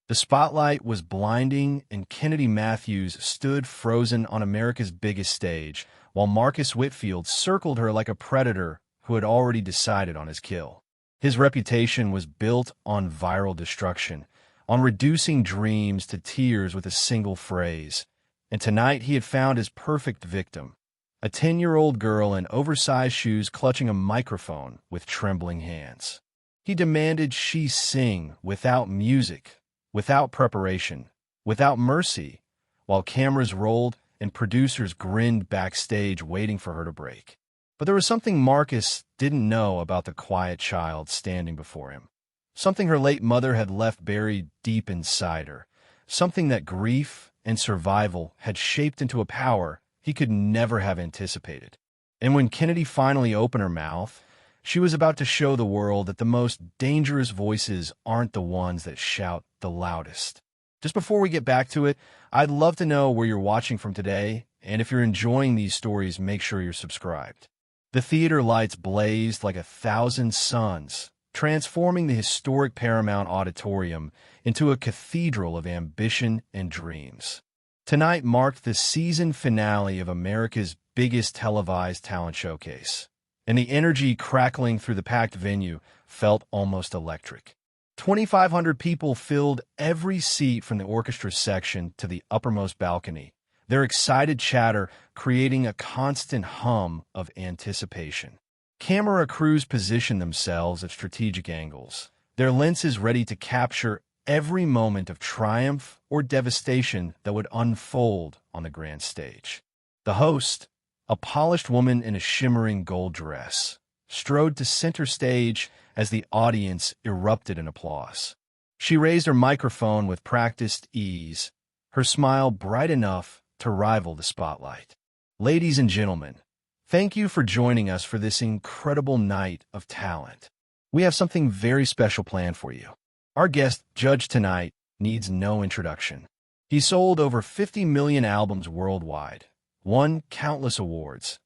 The spotlight was blinding, and Kennedy Matthews stood frozen on America's biggest stage, while Marcus Whitfield circled her like a predator who had already decided on his kill. His reputation was built on viral destruction, on reducing dreams to tears with a single phrase. And tonight he had found his perfect victim, a 10-year-old girl in oversized shoes clutching a microphone with trembling hands. He demanded she sing without music, without preparation, without mercy, while cameras rolled and producers grinned backstage waiting for her to break. But there was something Marcus didn't know about the quiet child standing before him. Something her late mother had left buried deep inside her. Something that grief and survival had shaped into a power he could never have anticipated. And when Kennedy finally opened her mouth, she was about to show the world that the most dangerous voices aren't the ones that shout the loudest. Just before we get back to it, I'd love to know where you're watching from today, and if you're enjoying these stories, make sure you're subscribed. The theater lights blazed like 1,000 suns, transforming the historic Paramount Auditorium into a cathedral of ambition and dreams. Tonight marked the season finale of America's biggest televised talent showcase, and the energy crackling through the packed venue felt almost electric. 2,500 people filled every seat from the orchestra section to the uppermost balcony, their excited chatter creating a constant hum of anticipation. Camera crews positioned themselves at strategic angles, their lenses ready to capture every moment of triumph or devastation that would unfold on the grand stage. The host, a polished woman in a shimmering gold dress, strode to center stage as the audience erupted in applause. She raised her microphone with practiced ease, her smile bright enough to rival the spotlight. Ladies and gentlemen, thank you for joining us for this incredible night of talent. We have something very special planned for you. Our guest judge tonight needs no introduction. He sold over 50 million albums worldwide, won countless awards,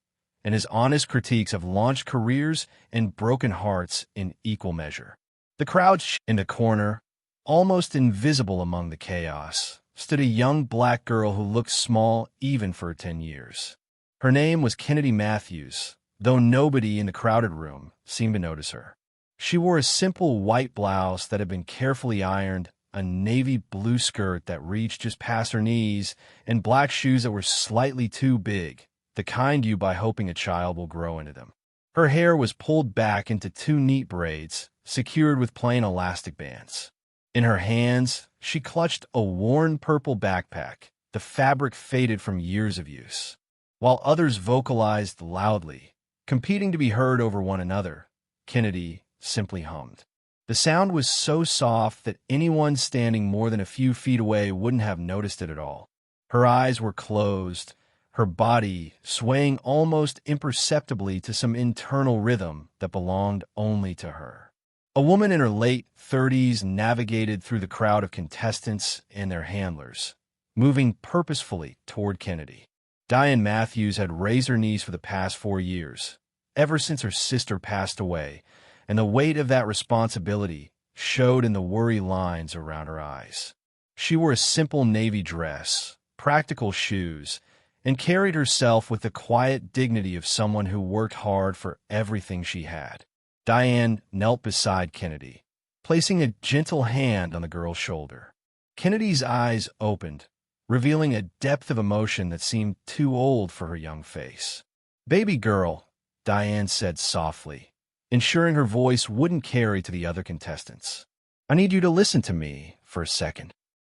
and his honest critiques have launched careers and broken hearts in equal measure. The crowd in the corner, almost invisible among the chaos, stood a young black girl who looked small even for 10 years. Her name was Kennedy Matthews, though nobody in the crowded room seemed to notice her. She wore a simple white blouse that had been carefully ironed, a navy blue skirt that reached just past her knees, and black shoes that were slightly too big, the kind you buy hoping a child will grow into them. Her hair was pulled back into 2 neat braids, secured with plain elastic bands. In her hands, she clutched a worn purple backpack, the fabric faded from years of use. While others vocalized loudly, competing to be heard over one another, Kennedy simply hummed. The sound was so soft that anyone standing more than a few feet away wouldn't have noticed it at all. Her eyes were closed, her body swaying almost imperceptibly to some internal rhythm that belonged only to her. A woman in her late 30s navigated through the crowd of contestants and their handlers, moving purposefully toward Kennedy. Diane Matthews had raised her knees for the past 4 years, ever since her sister passed away, and the weight of that responsibility showed in the worry lines around her eyes. She wore a simple navy dress, practical shoes, and carried herself with the quiet dignity of someone who worked hard for everything she had. Diane knelt beside Kennedy, placing a gentle hand on the girl's shoulder. Kennedy's eyes opened, revealing a depth of emotion that seemed too old for her young face. "Baby girl," Diane said softly, ensuring her voice wouldn't carry to the other contestants. "I need you to listen to me for a second."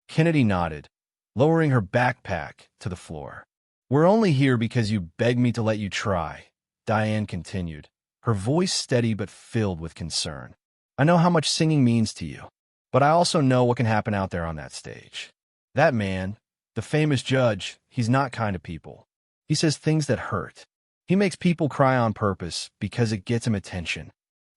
Kennedy nodded, lowering her backpack to the floor. "We're only here because you begged me to let you try," Diane continued, her voice steady but filled with concern. "I know how much singing means to you, but I also know what can happen out there on that stage. That man, the famous judge, he's not kind to people. He says things that hurt. He makes people cry on purpose because it gets him attention."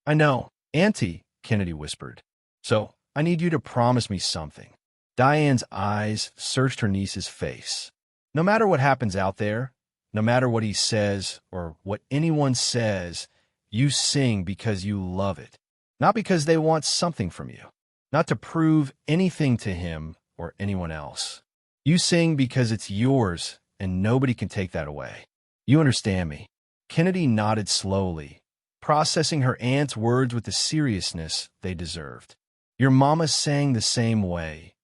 "I know, Auntie," Kennedy whispered. "So, I need you to promise me something." Diane's eyes searched her niece's face. "No matter what happens out there, no matter what he says or what anyone says, you sing because you love it, not because they want something from you." not to prove anything to him or anyone else. You sing because it's yours, and nobody can take that away. You understand me?" Kennedy nodded slowly, processing her aunt's words with the seriousness they deserved. "Your mama sang the same way,"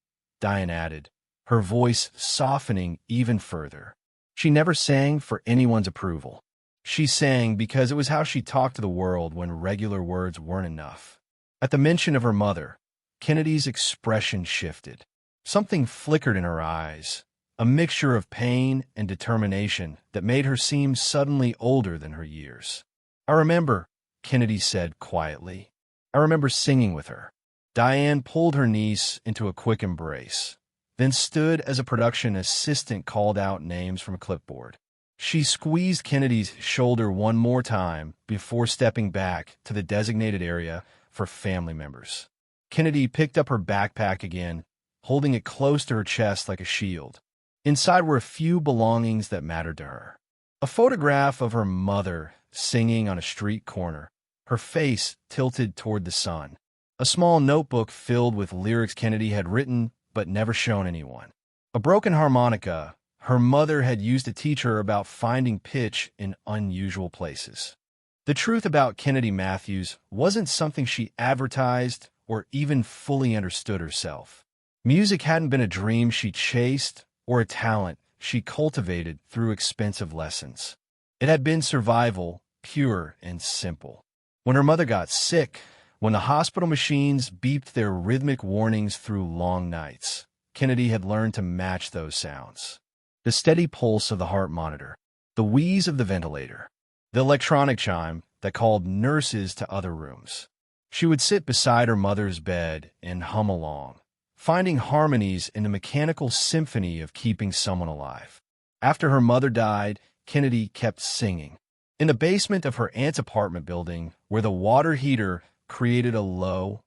Diane added, her voice softening even further. "She never sang for anyone's approval. She sang because it was how she talked to the world when regular words weren't enough." At the mention of her mother, Kennedy's expression shifted. Something flickered in her eyes, a mixture of pain and determination that made her seem suddenly older than her years. "I remember," Kennedy said quietly. "I remember singing with her." Diane pulled her niece into a quick embrace, then stood as a production assistant called out names from a clipboard. She squeezed Kennedy's shoulder one more time before stepping back to the designated area for family members. Kennedy picked up her backpack again, holding it close to her chest like a shield. Inside were a few belongings that mattered to her. A photograph of her mother singing on a street corner, her face tilted toward the sun. A small notebook filled with lyrics Kennedy had written but never shown anyone. A broken harmonica her mother had used to teach her about finding pitch in unusual places. The truth about Kennedy Matthews wasn't something she advertised or even fully understood herself. Music hadn't been a dream she chased or a talent she cultivated through expensive lessons. It had been survival, pure and simple. When her mother got sick, when the hospital machines beeped their rhythmic warnings through long nights, Kennedy had learned to match those sounds. The steady pulse of the heart monitor, the wheeze of the ventilator, the electronic chime that called nurses to other rooms. She would sit beside her mother's bed and hum along, finding harmonies in the mechanical symphony of keeping someone alive. After her mother died, Kennedy kept singing. In the basement of her aunt's apartment building, where the water heater created a low,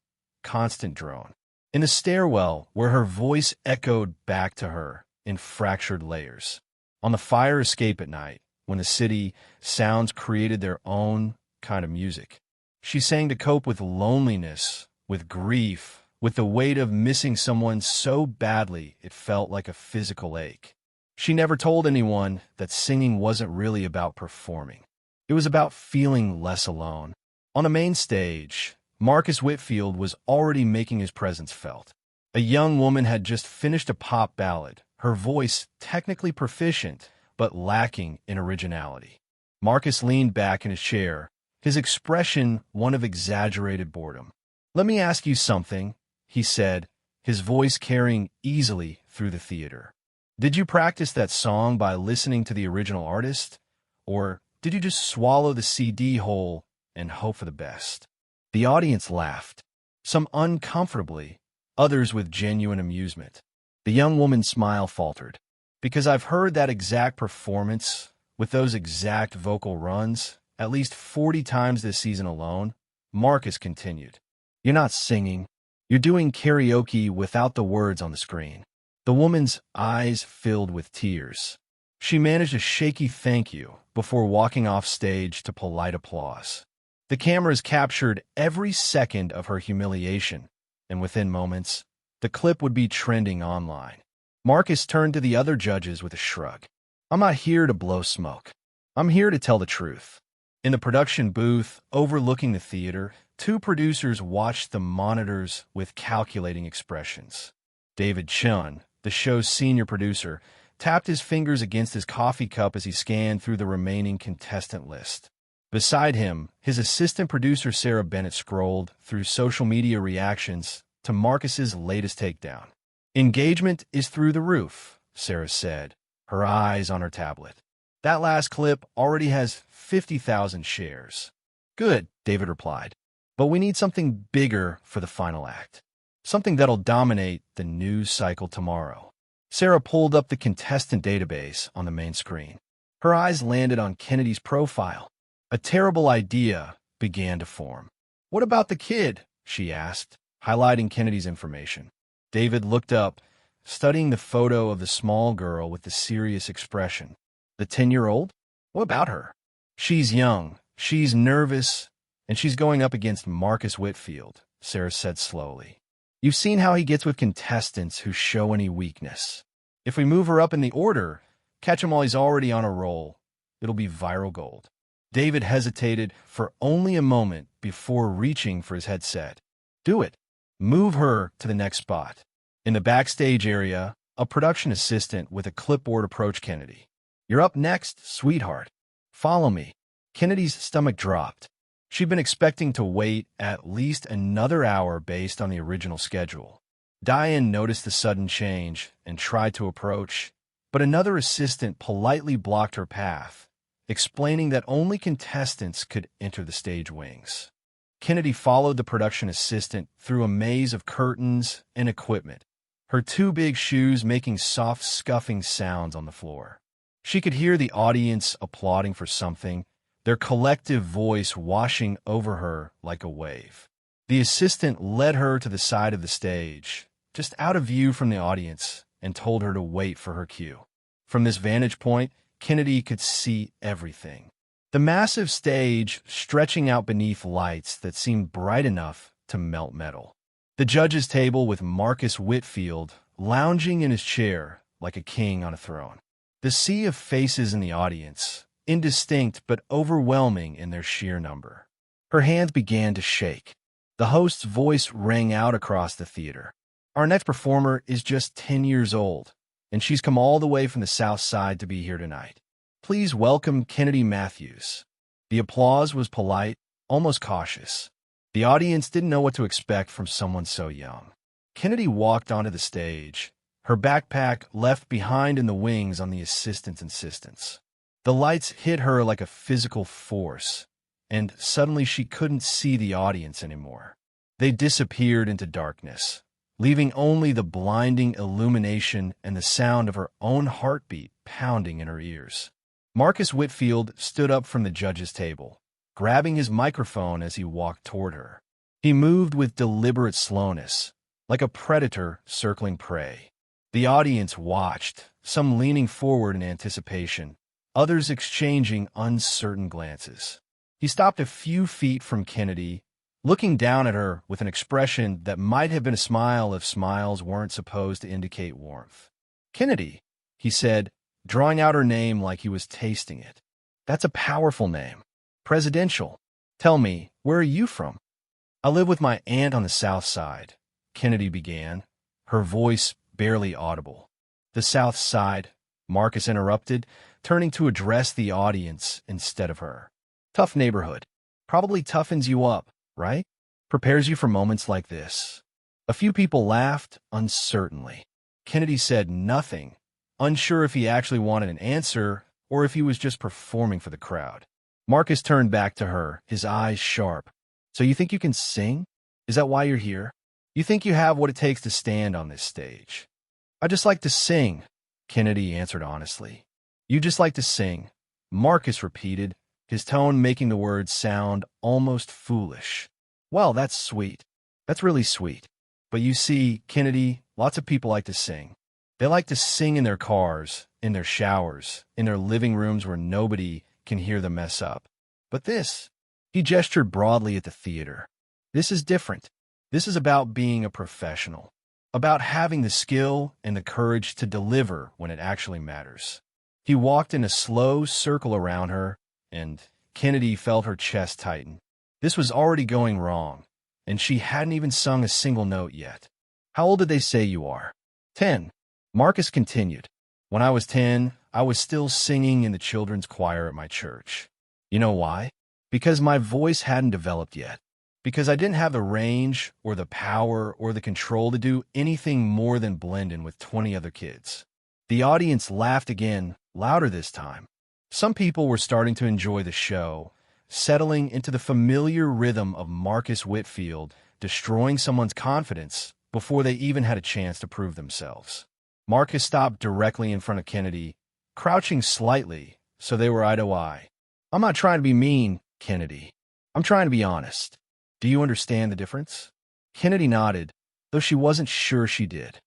constant drone. In the stairwell, where her voice echoed back to her in fractured layers. On the fire escape at night, when the city sounds created their own kind of music. She sang to cope with loneliness, with grief, with the weight of missing someone so badly it felt like a physical ache. She never told anyone that singing wasn't really about performing. It was about feeling less alone. On the main stage, Marcus Whitfield was already making his presence felt. A young woman had just finished a pop ballad, her voice technically proficient, but lacking in originality. Marcus leaned back in his chair, his expression one of exaggerated boredom. "Let me ask you something," he said, his voice carrying easily through the theater. "Did you practice that song by listening to the original artist? Or did you just swallow the CD whole and hope for the best?" The audience laughed, some uncomfortably, others with genuine amusement. The young woman's smile faltered. "Because I've heard that exact performance, with those exact vocal runs, at least 40 times this season alone," Marcus continued. "You're not singing. You're doing karaoke without the words on the screen." The woman's eyes filled with tears. She managed a shaky thank you before walking off stage to polite applause. The cameras captured every second of her humiliation, and within moments, the clip would be trending online. Marcus turned to the other judges with a shrug. "I'm not here to blow smoke. I'm here to tell the truth." In the production booth overlooking the theater, two producers watched the monitors with calculating expressions. David Chun, the show's senior producer, tapped his fingers against his coffee cup as he scanned through the remaining contestant list. Beside him, his assistant producer Sarah Bennett scrolled through social media reactions to Marcus's latest takedown. "Engagement is through the roof," Sarah said, her eyes on her tablet. "That last clip already has 50,000 shares." "Good," David replied. "But we need something bigger for the final act. Something that'll dominate the news cycle tomorrow." Sarah pulled up the contestant database on the main screen. Her eyes landed on Kennedy's profile. A terrible idea began to form. "What about the kid?" she asked, highlighting Kennedy's information. David looked up, studying the photo of the small girl with the serious expression. "The 10-year-old? What about her?" "She's young, she's nervous, and she's going up against Marcus Whitfield," Sarah said slowly. You've seen how he gets with contestants who show any weakness. If we move her up in the order, catch him while he's already on a roll, it'll be viral gold. David hesitated for only a moment before reaching for his headset. Do it. Move her to the next spot. In the backstage area, a production assistant with a clipboard approached Kennedy. You're up next, sweetheart. Follow me. Kennedy's stomach dropped. She'd been expecting to wait at least another hour based on the original schedule. Diane noticed the sudden change and tried to approach, but another assistant politely blocked her path, explaining that only contestants could enter the stage wings. Kennedy followed the production assistant through a maze of curtains and equipment, her two big shoes making soft scuffing sounds on the floor. She could hear the audience applauding for something, their collective voice washing over her like a wave. The assistant led her to the side of the stage, just out of view from the audience, and told her to wait for her cue. From this vantage point, Kennedy could see everything. The massive stage stretching out beneath lights that seemed bright enough to melt metal. The judge's table with Marcus Whitfield lounging in his chair like a king on a throne. The sea of faces in the audience, indistinct but overwhelming in their sheer number. Her hands began to shake. The host's voice rang out across the theater. Our next performer is just 10 years old, and she's come all the way from the South Side to be here tonight. Please welcome Kennedy Matthews. The applause was polite, almost cautious. The audience didn't know what to expect from someone so young. Kennedy walked onto the stage, her backpack left behind in the wings on the assistant's insistence. The lights hit her like a physical force, and suddenly she couldn't see the audience anymore. They disappeared into darkness, leaving only the blinding illumination and the sound of her own heartbeat pounding in her ears. Marcus Whitfield stood up from the judge's table, grabbing his microphone as he walked toward her. He moved with deliberate slowness, like a predator circling prey. The audience watched, some leaning forward in anticipation, others exchanging uncertain glances. He stopped a few feet from Kennedy, looking down at her with an expression that might have been a smile if smiles weren't supposed to indicate warmth. "Kennedy," he said, drawing out her name like he was tasting it. "That's a powerful name. Presidential. Tell me, where are you from?" "I live with my aunt on the South Side," Kennedy began, her voice barely audible. "The South Side," Marcus interrupted, turning to address the audience instead of her. "Tough neighborhood. Probably toughens you up, right? Prepares you for moments like this." A few people laughed uncertainly. Kennedy said nothing, unsure if he actually wanted an answer or if he was just performing for the crowd. Marcus turned back to her, his eyes sharp. "So you think you can sing? Is that why you're here? You think you have what it takes to stand on this stage?" "I just like to sing," Kennedy answered honestly. "You just like to sing," Marcus repeated, his tone making the words sound almost foolish. "Well, that's sweet. That's really sweet. But you see, Kennedy, lots of people like to sing. They like to sing in their cars, in their showers, in their living rooms where nobody can hear them mess up. But this," he gestured broadly at the theater, "this is different. This is about being a professional, about having the skill and the courage to deliver when it actually matters." He walked in a slow circle around her, and Kennedy felt her chest tighten. This was already going wrong, and she hadn't even sung a single note yet. "How old did they say you are?" 10. Marcus continued. "When I was 10, I was still singing in the children's choir at my church. You know why? Because my voice hadn't developed yet. Because I didn't have the range or the power or the control to do anything more than blend in with 20 other kids." The audience laughed again, louder this time. Some people were starting to enjoy the show, settling into the familiar rhythm of Marcus Whitfield destroying someone's confidence before they even had a chance to prove themselves. Marcus stopped directly in front of Kennedy, crouching slightly so they were eye to eye. "I'm not trying to be mean, Kennedy. I'm trying to be honest. Do you understand the difference?" Kennedy nodded, though she wasn't sure she did.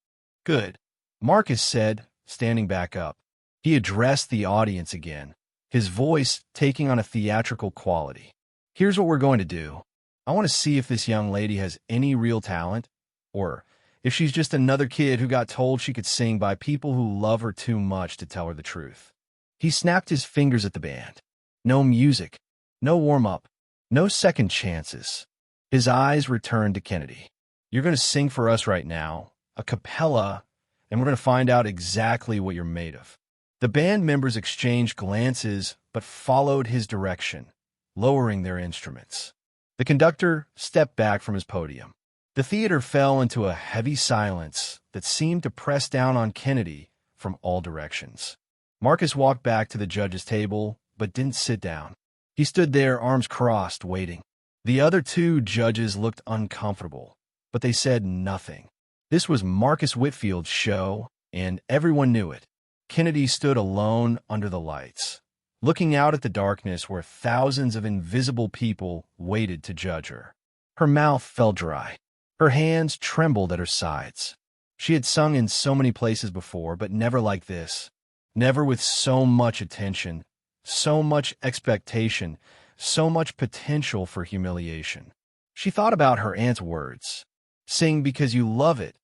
"Good," Marcus said, standing back up. He addressed the audience again, his voice taking on a theatrical quality. "Here's what we're going to do. I want to see if this young lady has any real talent, or if she's just another kid who got told she could sing by people who love her too much to tell her the truth. He snapped his fingers at the band. No music, no warm-up, no second chances. His eyes returned to Kennedy. You're going to sing for us right now, a cappella, and we're going to find out exactly what you're made of. The band members exchanged glances but followed his direction, lowering their instruments. The conductor stepped back from his podium. The theater fell into a heavy silence that seemed to press down on Kennedy from all directions. Marcus walked back to the judge's table, but didn't sit down. He stood there, arms crossed, waiting. The other two judges looked uncomfortable, but they said nothing. This was Marcus Whitfield's show, and everyone knew it. Kennedy stood alone under the lights, looking out at the darkness where thousands of invisible people waited to judge her. Her mouth felt dry. Her hands trembled at her sides. She had sung in so many places before, but never like this. Never with so much attention, so much expectation, so much potential for humiliation. She thought about her aunt's words. Sing because you love it,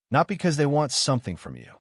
not because they want something from you.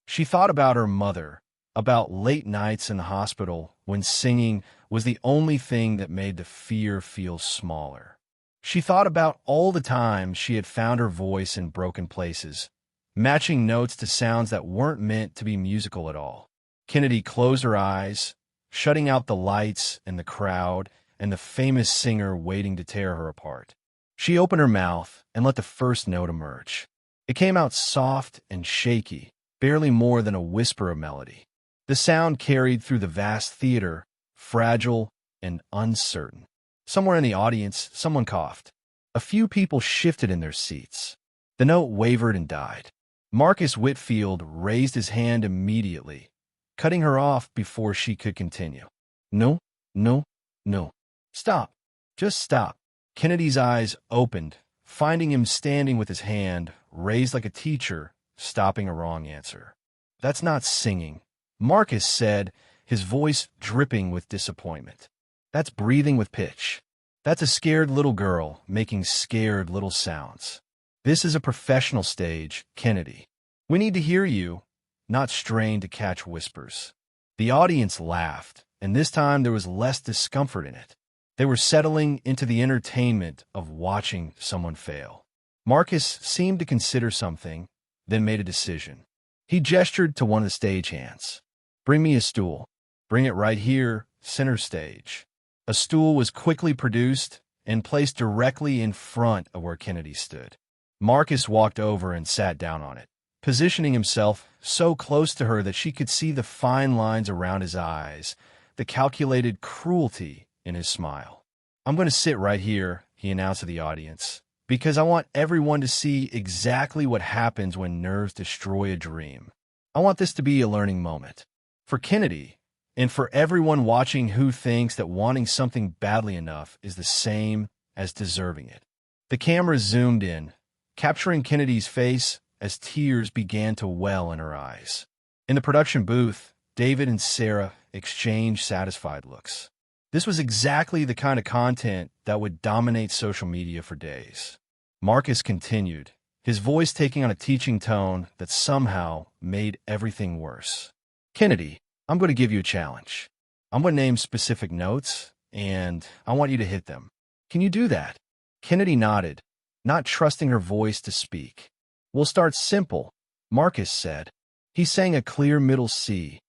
She thought about her mother, about late nights in the hospital when singing was the only thing that made the fear feel smaller. She thought about all the times she had found her voice in broken places, matching notes to sounds that weren't meant to be musical at all. Kennedy closed her eyes, shutting out the lights and the crowd and the famous singer waiting to tear her apart. She opened her mouth and let the first note emerge. It came out soft and shaky, barely more than a whisper of melody. The sound carried through the vast theater, fragile and uncertain. Somewhere in the audience, someone coughed. A few people shifted in their seats. The note wavered and died. Marcus Whitfield raised his hand immediately, cutting her off before she could continue. No, no, no. Stop. Just stop. Kennedy's eyes opened, finding him standing with his hand raised like a teacher, stopping a wrong answer. That's not singing, Marcus said, his voice dripping with disappointment. That's breathing with pitch. That's a scared little girl making scared little sounds. This is a professional stage, Kennedy. We need to hear you, not strain to catch whispers. The audience laughed, and this time there was less discomfort in it. They were settling into the entertainment of watching someone fail. Marcus seemed to consider something, then made a decision. He gestured to one of the stagehands. Bring me a stool. Bring it right here, center stage. A stool was quickly produced and placed directly in front of where Kennedy stood. Marcus walked over and sat down on it, positioning himself so close to her that she could see the fine lines around his eyes, the calculated cruelty in his smile. I'm going to sit right here, he announced to the audience, because I want everyone to see exactly what happens when nerves destroy a dream. I want this to be a learning moment. For Kennedy, and for everyone watching who thinks that wanting something badly enough is the same as deserving it. The camera zoomed in, capturing Kennedy's face as tears began to well in her eyes. In the production booth, David and Sarah exchanged satisfied looks. This was exactly the kind of content that would dominate social media for days. Marcus continued, his voice taking on a teaching tone that somehow made everything worse. Kennedy, I'm going to give you a challenge. I'm going to name specific notes, and I want you to hit them. Can you do that? Kennedy nodded, not trusting her voice to speak. We'll start simple, Marcus said. He sang a clear middle C.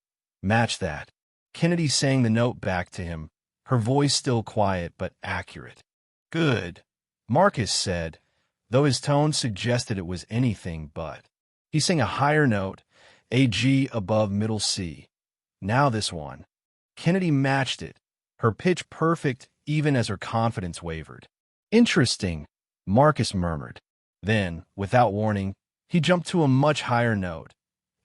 Match that. Kennedy sang the note back to him, her voice still quiet but accurate. Good, Marcus said, though his tone suggested it was anything but. He sang a higher note, a G above middle C. Now this one. Kennedy matched it, her pitch perfect even as her confidence wavered. Interesting, Marcus murmured. Then, without warning, he jumped to a much higher note,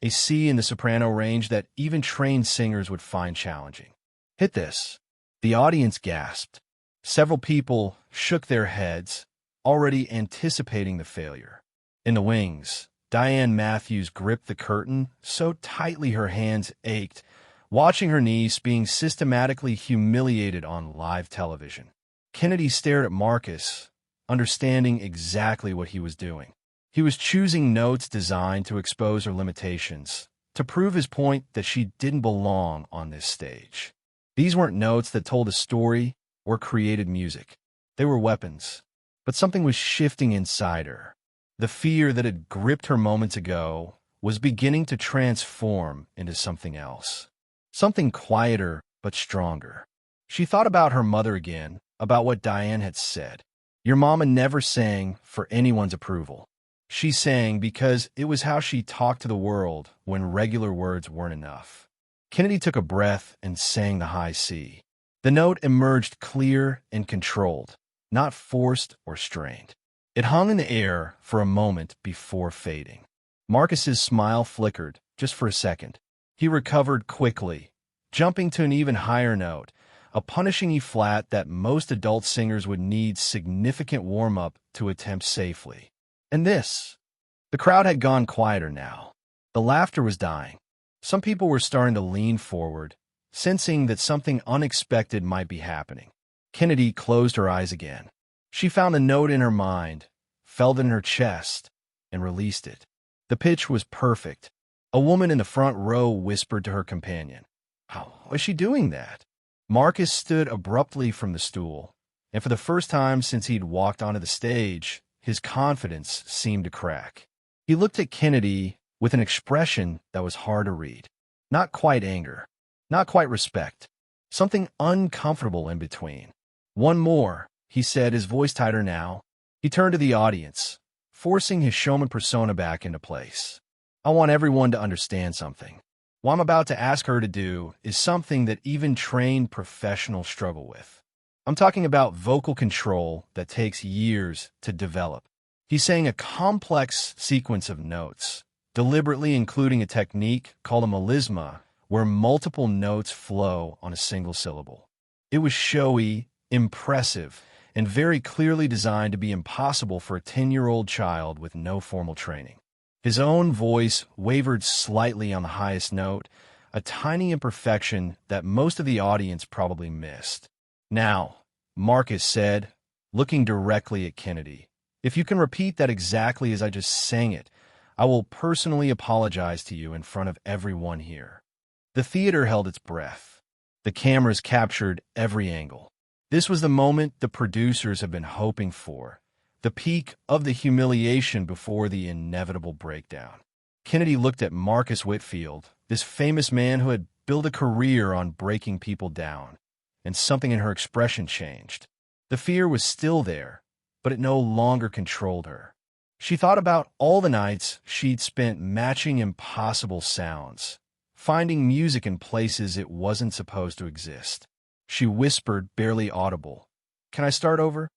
a C in the soprano range that even trained singers would find challenging. Hit this. The audience gasped. Several people shook their heads, already anticipating the failure. In the wings, Diane Matthews gripped the curtain so tightly her hands ached, watching her niece being systematically humiliated on live television. Kennedy stared at Marcus, understanding exactly what he was doing. He was choosing notes designed to expose her limitations, to prove his point that she didn't belong on this stage. These weren't notes that told a story or created music. They were weapons. But something was shifting inside her. The fear that had gripped her moments ago was beginning to transform into something else. Something quieter but stronger. She thought about her mother again, about what Diane had said. Your mama never sang for anyone's approval. She sang because it was how she talked to the world when regular words weren't enough. Kennedy took a breath and sang the high C. The note emerged clear and controlled, not forced or strained. It hung in the air for a moment before fading. Marcus's smile flickered, just for a second. He recovered quickly, jumping to an even higher note, a punishing E-flat that most adult singers would need significant warm-up to attempt safely. And this. The crowd had gone quieter now. The laughter was dying. Some people were starting to lean forward, sensing that something unexpected might be happening. Kennedy closed her eyes again. She found the note in her mind, felt in her chest, and released it. The pitch was perfect. A woman in the front row whispered to her companion. How was she doing that? Marcus stood abruptly from the stool, and for the first time since he'd walked onto the stage, his confidence seemed to crack. He looked at Kennedy with an expression that was hard to read. Not quite anger, not quite respect, something uncomfortable in between. One more, he said, his voice tighter now. He turned to the audience, forcing his showman persona back into place. I want everyone to understand something. What I'm about to ask her to do is something that even trained professionals struggle with. I'm talking about vocal control that takes years to develop. He sang a complex sequence of notes, deliberately including a technique called a melisma, where multiple notes flow on a single syllable. It was showy, impressive, and very clearly designed to be impossible for a 10-year-old child with no formal training. His own voice wavered slightly on the highest note, a tiny imperfection that most of the audience probably missed. Now, Marcus said, looking directly at Kennedy, if you can repeat that exactly as I just sang it, I will personally apologize to you in front of everyone here. The theater held its breath. The cameras captured every angle. This was the moment the producers had been hoping for, the peak of the humiliation before the inevitable breakdown. Kennedy looked at Marcus Whitfield, this famous man who had built a career on breaking people down, and something in her expression changed. The fear was still there, but it no longer controlled her. She thought about all the nights she'd spent matching impossible sounds, finding music in places it wasn't supposed to exist. She whispered, barely audible, "Can I start over?"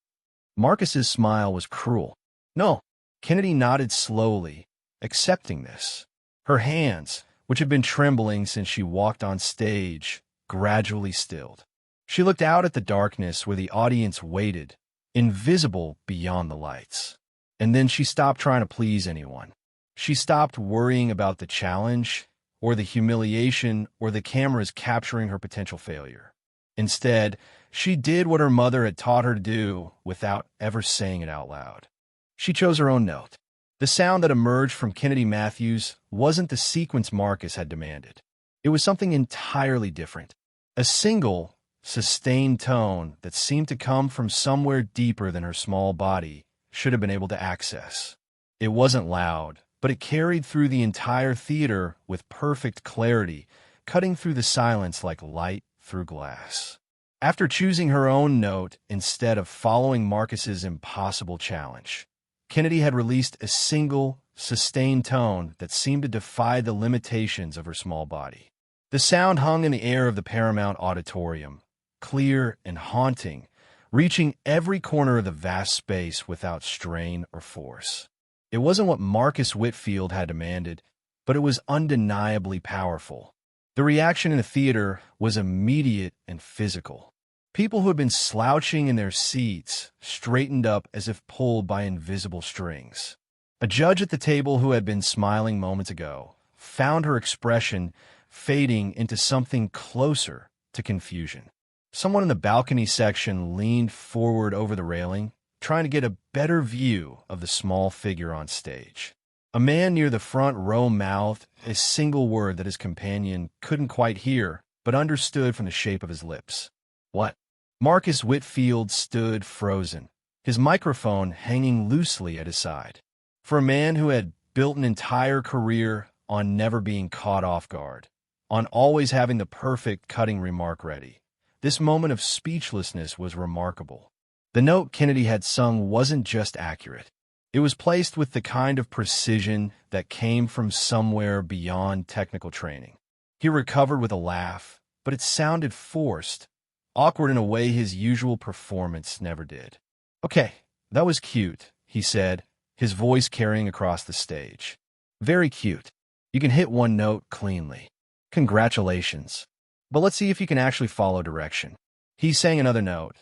Marcus's smile was cruel. "No." Kennedy nodded slowly, accepting this. Her hands, which had been trembling since she walked on stage, gradually stilled. She looked out at the darkness where the audience waited, invisible beyond the lights. And then she stopped trying to please anyone. She stopped worrying about the challenge, or the humiliation, or the cameras capturing her potential failure. Instead, she did what her mother had taught her to do without ever saying it out loud. She chose her own note. The sound that emerged from Kennedy Matthews wasn't the sequence Marcus had demanded. It was something entirely different. A single, sustained tone that seemed to come from somewhere deeper than her small body should have been able to access. It wasn't loud, but it carried through the entire theater with perfect clarity, cutting through the silence like light through glass. After choosing her own note instead of following Marcus's impossible challenge, Kennedy had released a single, sustained tone that seemed to defy the limitations of her small body. The sound hung in the air of the Paramount Auditorium, clear and haunting, reaching every corner of the vast space without strain or force. It wasn't what Marcus Whitfield had demanded, but it was undeniably powerful. The reaction in the theater was immediate and physical. People who had been slouching in their seats straightened up as if pulled by invisible strings. A judge at the table who had been smiling moments ago found her expression fading into something closer to confusion. Someone in the balcony section leaned forward over the railing, trying to get a better view of the small figure on stage. A man near the front row mouthed a single word that his companion couldn't quite hear, but understood from the shape of his lips. What? Marcus Whitfield stood frozen, his microphone hanging loosely at his side. For a man who had built an entire career on never being caught off guard, on always having the perfect cutting remark ready, this moment of speechlessness was remarkable. The note Kennedy had sung wasn't just accurate. It was placed with the kind of precision that came from somewhere beyond technical training. He recovered with a laugh, but it sounded forced, awkward in a way his usual performance never did. "Okay, that was cute," he said, his voice carrying across the stage. "Very cute. You can hit one note cleanly. Congratulations. But let's see if you can actually follow direction." He sang another note,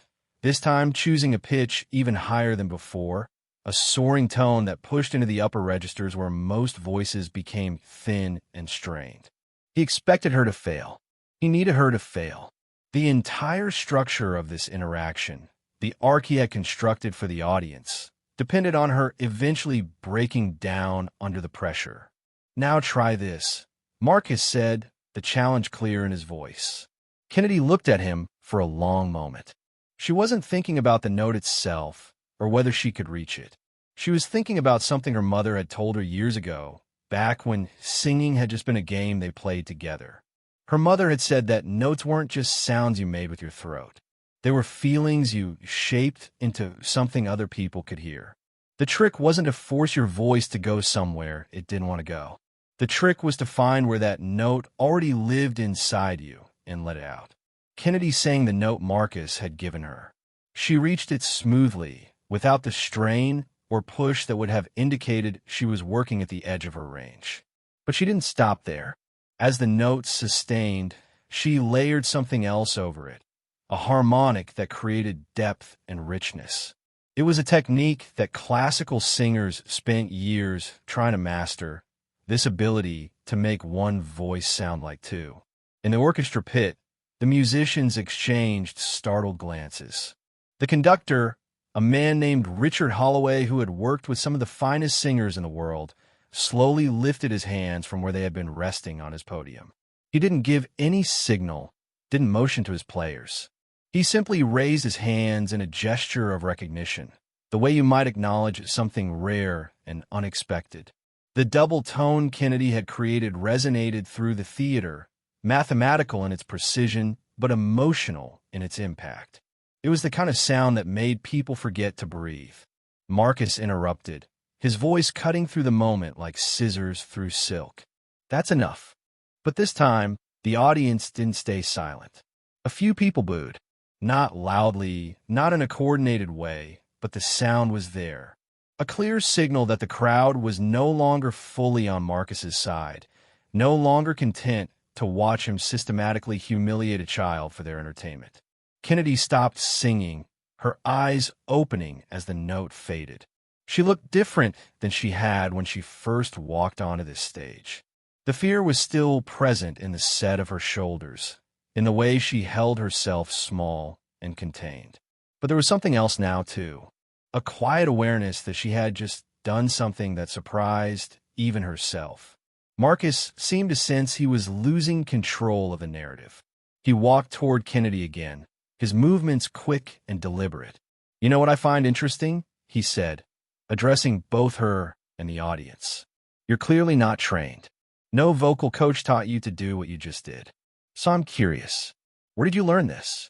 this time choosing a pitch even higher than before, a soaring tone that pushed into the upper registers where most voices became thin and strained. He expected her to fail. He needed her to fail. The entire structure of this interaction, the arc he had constructed for the audience, depended on her eventually breaking down under the pressure. "Now try this," Marcus said, the challenge clear in his voice. Kennedy looked at him for a long moment. She wasn't thinking about the note itself or whether she could reach it. She was thinking about something her mother had told her years ago, back when singing had just been a game they played together. Her mother had said that notes weren't just sounds you made with your throat. They were feelings you shaped into something other people could hear. The trick wasn't to force your voice to go somewhere it didn't want to go. The trick was to find where that note already lived inside you and let it out. Kennedy sang the note Marcus had given her. She reached it smoothly, without the strain or push that would have indicated she was working at the edge of her range. But she didn't stop there. As the notes sustained, she layered something else over it, a harmonic that created depth and richness. It was a technique that classical singers spent years trying to master, this ability to make one voice sound like two. In the orchestra pit, the musicians exchanged startled glances. The conductor, a man named Richard Holloway who had worked with some of the finest singers in the world, slowly lifted his hands from where they had been resting on his podium. He didn't give any signal, didn't motion to his players. He simply raised his hands in a gesture of recognition, the way you might acknowledge something rare and unexpected. The double tone Kennedy had created resonated through the theater, mathematical in its precision, but emotional in its impact. It was the kind of sound that made people forget to breathe. Marcus interrupted, his voice cutting through the moment like scissors through silk. "That's enough." But this time, the audience didn't stay silent. A few people booed. Not loudly, not in a coordinated way, but the sound was there. A clear signal that the crowd was no longer fully on Marcus's side, no longer content to watch him systematically humiliate a child for their entertainment. Kennedy stopped singing, her eyes opening as the note faded. She looked different than she had when she first walked onto this stage. The fear was still present in the set of her shoulders, in the way she held herself small and contained. But there was something else now, too. A quiet awareness that she had just done something that surprised even herself. Marcus seemed to sense he was losing control of the narrative. He walked toward Kennedy again, his movements quick and deliberate. "You know what I find interesting?" he said, addressing both her and the audience. "You're clearly not trained. No vocal coach taught you to do what you just did. So I'm curious, where did you learn this?"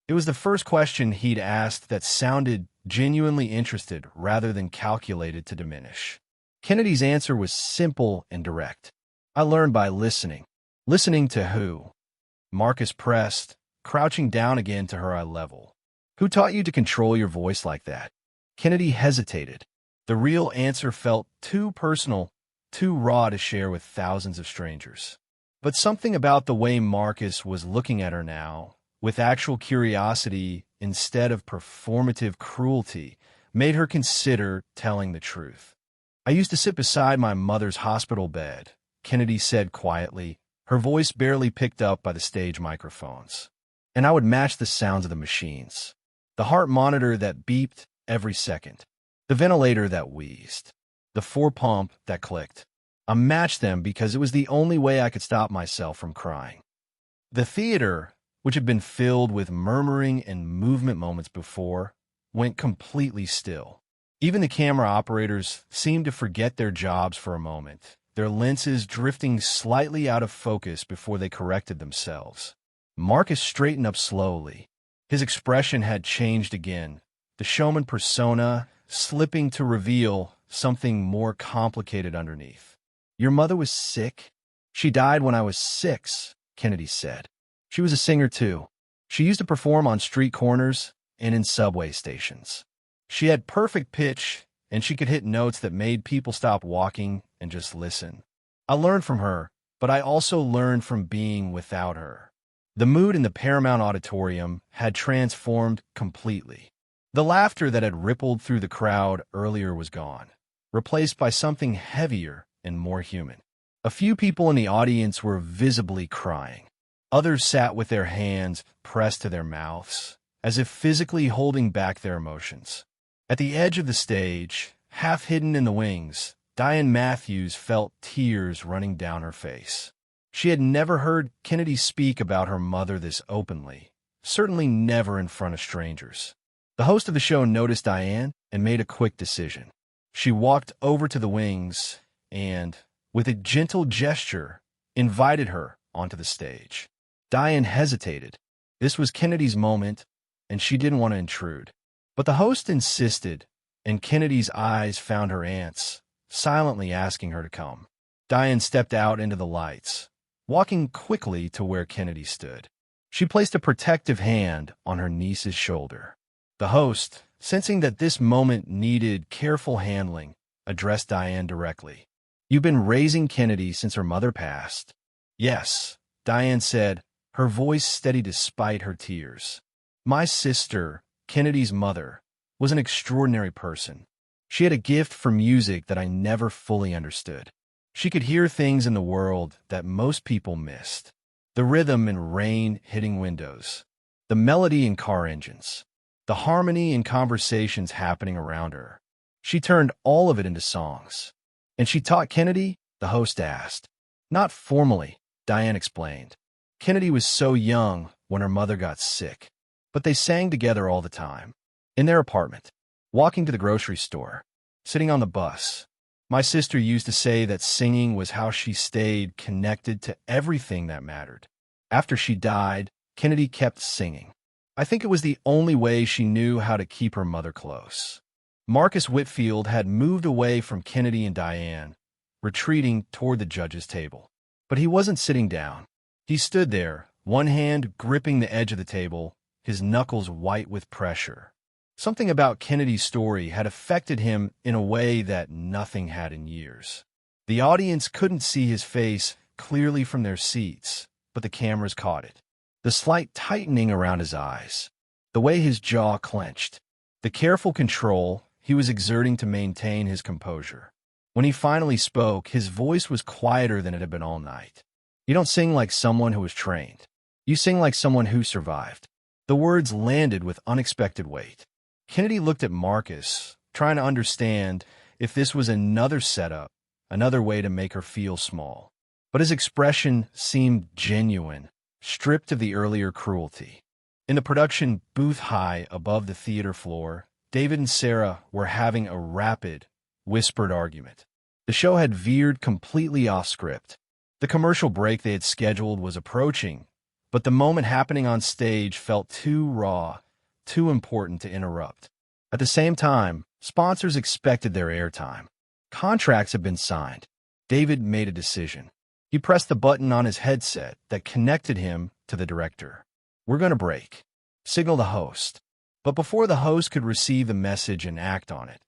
It was the first question he'd asked that sounded genuinely interested rather than calculated to diminish. Kennedy's answer was simple and direct. "I learned by listening." "Listening to who?" Marcus pressed, crouching down again to her eye level. "Who taught you to control your voice like that?" Kennedy hesitated. The real answer felt too personal, too raw to share with thousands of strangers. But something about the way Marcus was looking at her now, with actual curiosity instead of performative cruelty, made her consider telling the truth. "I used to sit beside my mother's hospital bed," Kennedy said quietly, her voice barely picked up by the stage microphones. "And I would match the sounds of the machines. The heart monitor that beeped every second. The ventilator that wheezed. The four-pump that clicked. I matched them because it was the only way I could stop myself from crying. The theater, which had been filled with murmuring and movement moments before, went completely still. Even the camera operators seemed to forget their jobs for a moment, their lenses drifting slightly out of focus before they corrected themselves. Marcus straightened up slowly. His expression had changed again, the showman persona slipping to reveal something more complicated underneath. "Your mother was sick? She died when I was 6, Kennedy said. She was a singer too. She used to perform on street corners and in subway stations. She had perfect pitch, and she could hit notes that made people stop walking and just listen. I learned from her, but I also learned from being without her." The mood in the Paramount Auditorium had transformed completely. The laughter that had rippled through the crowd earlier was gone, replaced by something heavier and more human. A few people in the audience were visibly crying. Others sat with their hands pressed to their mouths, as if physically holding back their emotions. At the edge of the stage, half hidden in the wings, Diane Matthews felt tears running down her face. She had never heard Kennedy speak about her mother this openly, certainly never in front of strangers. The host of the show noticed Diane and made a quick decision. She walked over to the wings and, with a gentle gesture, invited her onto the stage. Diane hesitated. This was Kennedy's moment, and she didn't want to intrude. But the host insisted, and Kennedy's eyes found her aunt's, silently asking her to come. Diane stepped out into the lights, walking quickly to where Kennedy stood. She placed a protective hand on her niece's shoulder. The host, sensing that this moment needed careful handling, addressed Diane directly. "You've been raising Kennedy since her mother passed." "Yes," Diane said, her voice steady despite her tears. "My sister, Kennedy's mother, was an extraordinary person. She had a gift for music that I never fully understood. She could hear things in the world that most people missed. The rhythm in rain hitting windows, the melody in car engines, the harmony in conversations happening around her. She turned all of it into songs. And she taught Kennedy?" the host asked. "Not formally," Diane explained. "Kennedy was so young when her mother got sick. But they sang together all the time. In their apartment, walking to the grocery store, sitting on the bus. My sister used to say that singing was how she stayed connected to everything that mattered. After she died, Kennedy kept singing. I think it was the only way she knew how to keep her mother close." Marcus Whitfield had moved away from Kennedy and Diane, retreating toward the judge's table. But he wasn't sitting down. He stood there, one hand gripping the edge of the table, his knuckles white with pressure. Something about Kennedy's story had affected him in a way that nothing had in years. The audience couldn't see his face clearly from their seats, but the cameras caught it. The slight tightening around his eyes, the way his jaw clenched, the careful control he was exerting to maintain his composure. When he finally spoke, his voice was quieter than it had been all night. "You don't sing like someone who was trained. You sing like someone who survived." The words landed with unexpected weight. Kennedy looked at Marcus, trying to understand if this was another setup, another way to make her feel small. But his expression seemed genuine, stripped of the earlier cruelty. In the production booth high above the theater floor, David and Sarah were having a rapid, whispered argument. The show had veered completely off script. The commercial break they had scheduled was approaching, but the moment happening on stage felt too raw, too important to interrupt. At the same time, sponsors expected their airtime. Contracts had been signed. David made a decision. He pressed the button on his headset that connected him to the director. "We're going to break," signaled the host. But before the host could receive the message and act on it,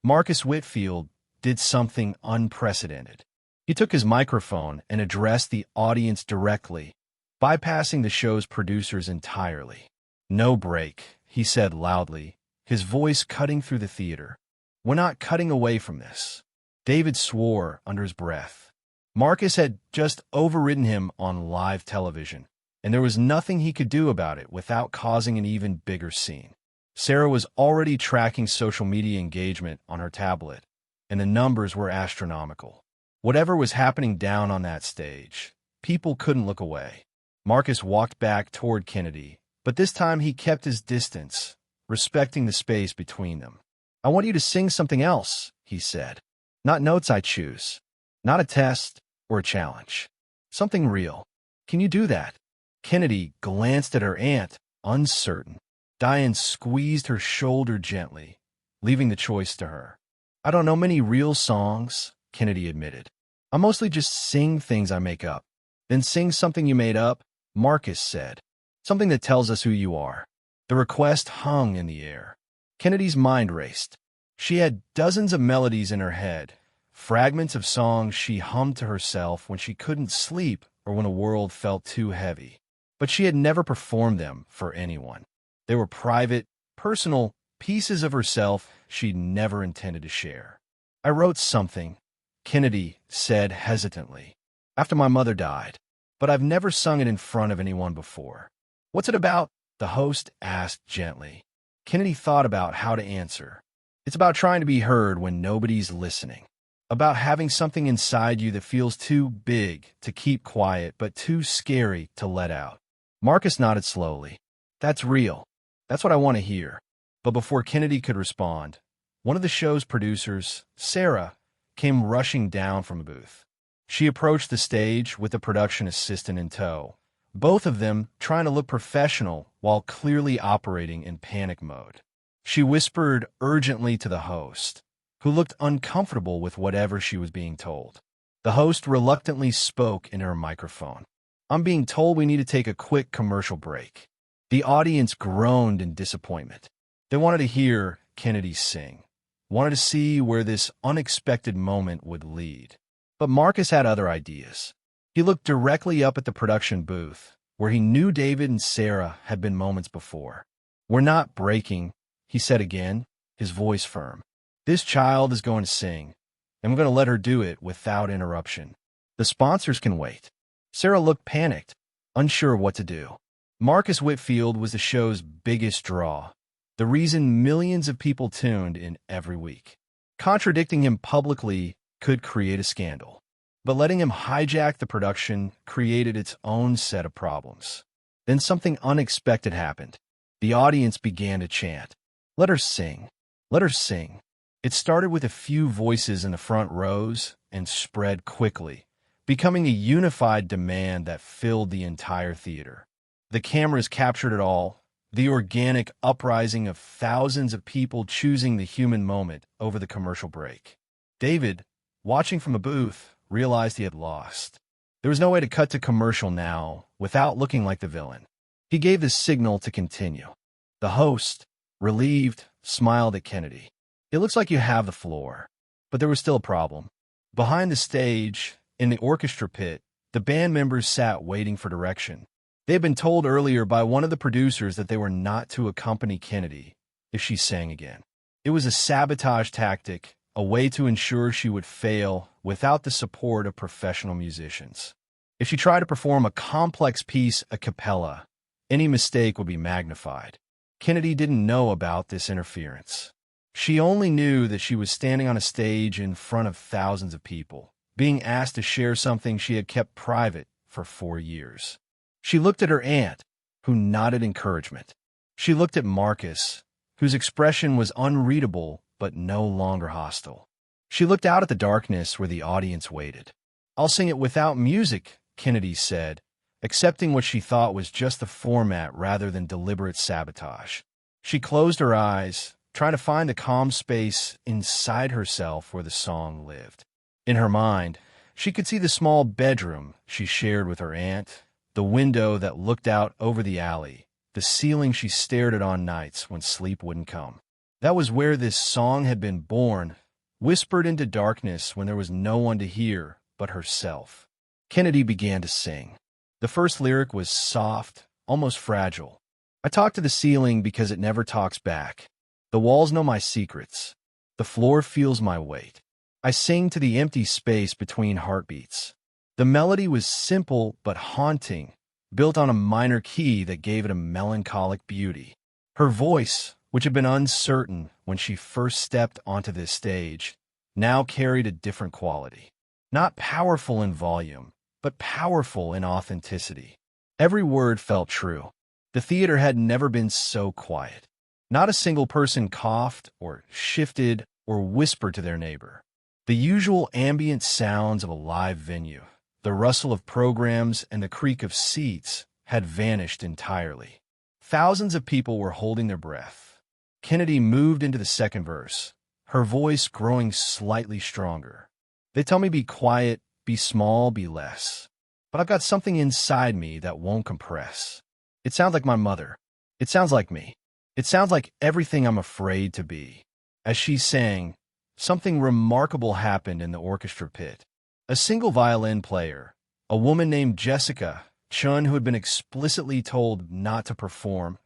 Marcus Whitfield did something unprecedented. He took his microphone and addressed the audience directly, bypassing the show's producers entirely. "No break," he said loudly, his voice cutting through the theater. "We're not cutting away from this." David swore under his breath. Marcus had just overridden him on live television, and there was nothing he could do about it without causing an even bigger scene. Sarah was already tracking social media engagement on her tablet, and the numbers were astronomical. Whatever was happening down on that stage, people couldn't look away. Marcus walked back toward Kennedy, but this time he kept his distance, respecting the space between them. "I want you to sing something else," he said. "Not notes I choose. Not a test or a challenge. Something real. Can you do that?" Kennedy glanced at her aunt, uncertain. Diane squeezed her shoulder gently, leaving the choice to her. "I don't know many real songs," Kennedy admitted. "I mostly just sing things I make up." "Then sing something you made up," Marcus said. "Something that tells us who you are." The request hung in the air. Kennedy's mind raced. She had dozens of melodies in her head, fragments of songs she hummed to herself when she couldn't sleep or when a world felt too heavy. But she had never performed them for anyone. They were private, personal pieces of herself she'd never intended to share. "I wrote something," Kennedy said hesitantly, "after my mother died, but I've never sung it in front of anyone before." "What's it about?" the host asked gently. Kennedy thought about how to answer. "It's about trying to be heard when nobody's listening. About having something inside you that feels too big to keep quiet but too scary to let out." Marcus nodded slowly. "That's real. That's what I want to hear." But before Kennedy could respond, one of the show's producers, Sarah, came rushing down from a booth. She approached the stage with the production assistant in tow, both of them trying to look professional while clearly operating in panic mode. She whispered urgently to the host, who looked uncomfortable with whatever she was being told. The host reluctantly spoke into her microphone. "I'm being told we need to take a quick commercial break." The audience groaned in disappointment. They wanted to hear Kennedy sing, wanted to see where this unexpected moment would lead. But Marcus had other ideas. He looked directly up at the production booth, where he knew David and Sarah had been moments before. "We're not breaking," he said again, his voice firm. "This child is going to sing, and we're going to let her do it without interruption. The sponsors can wait." Sarah looked panicked, unsure of what to do. Marcus Whitfield was the show's biggest draw, the reason millions of people tuned in every week. Contradicting him publicly could create a scandal, but letting him hijack the production created its own set of problems. Then something unexpected happened. The audience began to chant, "Let her sing. Let her sing." It started with a few voices in the front rows and spread quickly, becoming a unified demand that filled the entire theater. The cameras captured it all, the organic uprising of thousands of people choosing the human moment over the commercial break. David, watching from a booth, realized he had lost. There was no way to cut to commercial now without looking like the villain. He gave the signal to continue. The host, relieved, smiled at Kennedy. "It looks like you have the floor." But there was still a problem. Behind the stage, in the orchestra pit, the band members sat waiting for direction. They had been told earlier by one of the producers that they were not to accompany Kennedy if she sang again. It was a sabotage tactic, a way to ensure she would fail without the support of professional musicians. If she tried to perform a complex piece a cappella, any mistake would be magnified. Kennedy didn't know about this interference. She only knew that she was standing on a stage in front of thousands of people, being asked to share something she had kept private for 4 years. She looked at her aunt, who nodded encouragement. She looked at Marcus, whose expression was unreadable but no longer hostile. She looked out at the darkness where the audience waited. "I'll sing it without music," Kennedy said, accepting what she thought was just the format rather than deliberate sabotage. She closed her eyes, trying to find the calm space inside herself where the song lived. In her mind, she could see the small bedroom she shared with her aunt, the window that looked out over the alley, the ceiling she stared at on nights when sleep wouldn't come. That was where this song had been born, whispered into darkness when there was no one to hear but herself. Kennedy began to sing. The first lyric was soft, almost fragile. "I talk to the ceiling because it never talks back. The walls know my secrets. The floor feels my weight. I sing to the empty space between heartbeats." The melody was simple but haunting, built on a minor key that gave it a melancholic beauty. Her voice, which had been uncertain when she first stepped onto this stage, now carried a different quality. Not powerful in volume, but powerful in authenticity. Every word felt true. The theater had never been so quiet. Not a single person coughed or shifted or whispered to their neighbor. The usual ambient sounds of a live venue, the rustle of programs and the creak of seats, had vanished entirely. Thousands of people were holding their breath. Kennedy moved into the second verse, her voice growing slightly stronger. They tell me be quiet, be small, be less. But I've got something inside me that won't compress. It sounds like my mother. It sounds like me. It sounds like everything I'm afraid to be. As she sang, something remarkable happened in the orchestra pit. A single violin player, a woman named Jessica Chun, who had been explicitly told not to perform,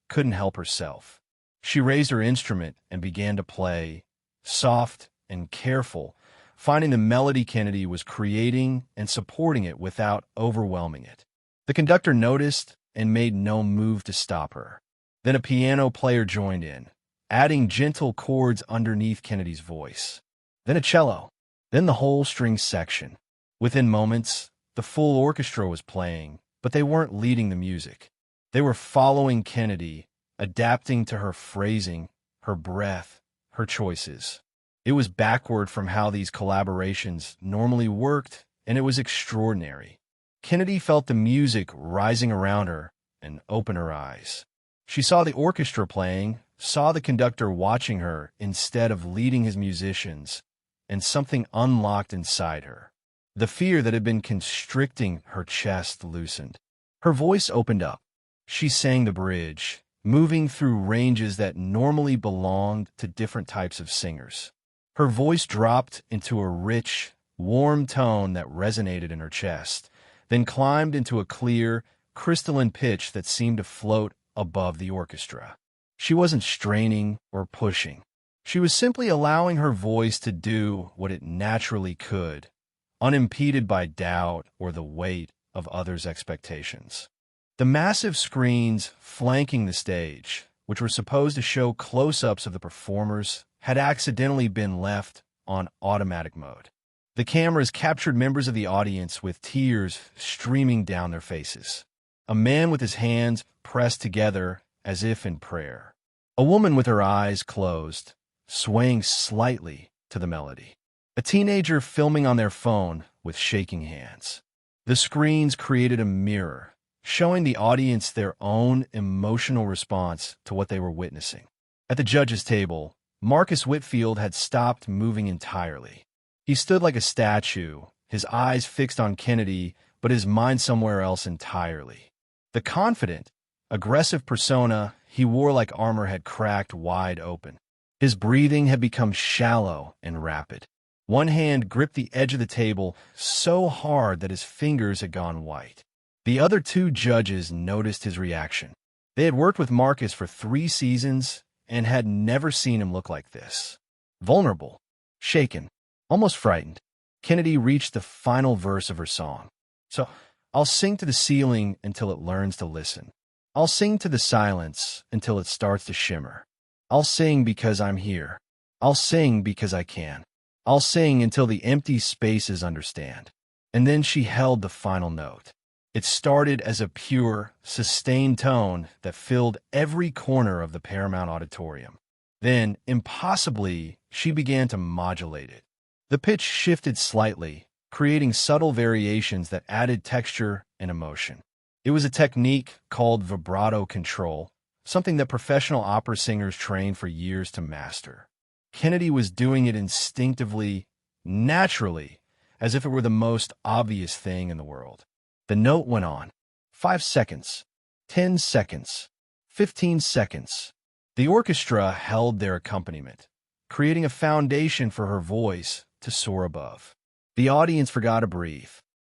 couldn't help herself. She raised her instrument and began to play, soft and careful, finding the melody Kennedy was creating and supporting it without overwhelming it. The conductor noticed and made no move to stop her. Then a piano player joined in, adding gentle chords underneath Kennedy's voice. Then a cello. Then the whole string section. Within moments, the full orchestra was playing, but they weren't leading the music. They were following Kennedy, adapting to her phrasing, her breath, her choices. It was backward from how these collaborations normally worked, and it was extraordinary. Kennedy felt the music rising around her and opened her eyes. She saw the orchestra playing, saw the conductor watching her instead of leading his musicians, and something unlocked inside her. The fear that had been constricting her chest loosened. Her voice opened up. She sang the bridge, moving through ranges that normally belonged to different types of singers. Her voice dropped into a rich, warm tone that resonated in her chest, then climbed into a clear, crystalline pitch that seemed to float above the orchestra. She wasn't straining or pushing. She was simply allowing her voice to do what it naturally could, unimpeded by doubt or the weight of others' expectations. The massive screens flanking the stage, which were supposed to show close-ups of the performers, had accidentally been left on automatic mode. The cameras captured members of the audience with tears streaming down their faces. A man with his hands pressed together as if in prayer. A woman with her eyes closed, swaying slightly to the melody. A teenager filming on their phone with shaking hands. The screens created a mirror, showing the audience their own emotional response to what they were witnessing. At the judges' table, Marcus Whitfield had stopped moving entirely. He stood like a statue, his eyes fixed on Kennedy, but his mind somewhere else entirely. The confident, aggressive persona he wore like armor had cracked wide open. His breathing had become shallow and rapid. One hand gripped the edge of the table so hard that his fingers had gone white. The other two judges noticed his reaction. They had worked with Marcus for 3 seasons and had never seen him look like this. Vulnerable, shaken, almost frightened. Kennedy reached the final verse of her song. So, I'll sing to the ceiling until it learns to listen. I'll sing to the silence until it starts to shimmer. I'll sing because I'm here. I'll sing because I can. I'll sing until the empty spaces understand. And then she held the final note. It started as a pure, sustained tone that filled every corner of the Paramount Auditorium. Then, impossibly, she began to modulate it. The pitch shifted slightly, creating subtle variations that added texture and emotion. It was a technique called vibrato control, something that professional opera singers train for years to master. Kennedy was doing it instinctively, naturally, as if it were the most obvious thing in the world. The note went on. 5 seconds, 10 seconds, 15 seconds. The orchestra held their accompaniment, creating a foundation for her voice to soar above. The audience forgot to breathe.